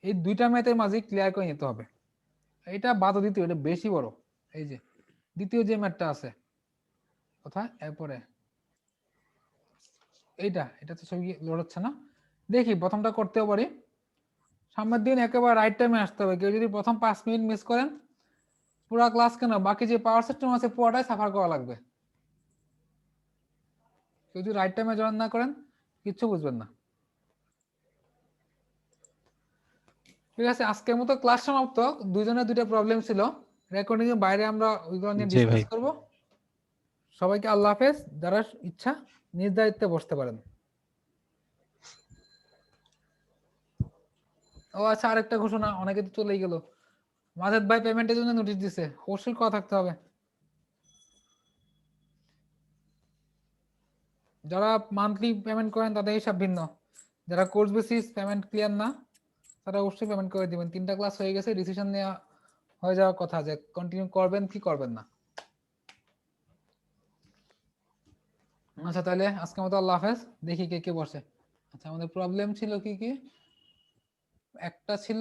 এই দুইটা ম্যাথের মাঝে ক্লিয়ার করে নিতে হবে। এটা বাদ দ্বিতীয়, এটা বেশি বড়। এই যে দ্বিতীয় যে ম্যাথটা আছে কোথায়, এরপরে এটা তো ছবি লোড হচ্ছে না। দেখি প্রথমটা করতেও পারি। সামনের দিন একেবারে রাইট টাইমে আসতে হবে। কেউ যদি প্রথম 5 মিনিট মিস করেন, পুরো ক্লাস কেন বাকি যে পাওয়ার সিস্টেম আছে পুরোটাই সাফার করা লাগবে। কেউ যদি রাইট টাইমে জয়েন না করেন কিচ্ছু বুঝবেন না। ঠিক আছে, আজকের মতো ক্লাস সমাপ্ত। দুইজনের দুইটা প্রবলেম ছিল, রেকর্ডিং এর বাইরে আমরা ওইগুলো নিয়ে জি ডিসকাস ভাই। করব। সবাইকে আল্লাহ হাফেজ। যারা ইচ্ছা নিজ দায়িত্বে বসতে পারেন। ও আচ্ছা, আরেকটা ঘোষণা, অনেকে তো চলেই গেল। মাজেদ ভাই পেমেন্টের জন্য নোটিশ দিছে, অবশ্যই কথা থাকতে হবে। যারা মান্থলি পেমেন্ট করেন তাদের হিসাব ভিন্ন, যারা কোর্স বেসিস পেমেন্ট ক্লিয়ার না তারা অবশ্যই পেমেন্ট করে দিবেন। 3টা ক্লাস হয়ে গেছে, ডিসিশন নেওয়া হয়ে যাওয়ার কথা যে কন্টিনিউ করবেন কি করবেন না। আচ্ছা তাহলে আজকের মতো আল্লাহ হাফেজ। দেখি কে কে বসে। আচ্ছা আমাদের প্রবলেম ছিল কি কি, একটা ছিল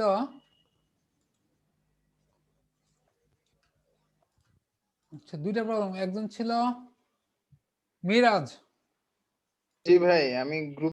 আচ্ছা দুইটা প্রবলেম। একজন ছিল মিরাজ। জি ভাই, আমি গ্রুপ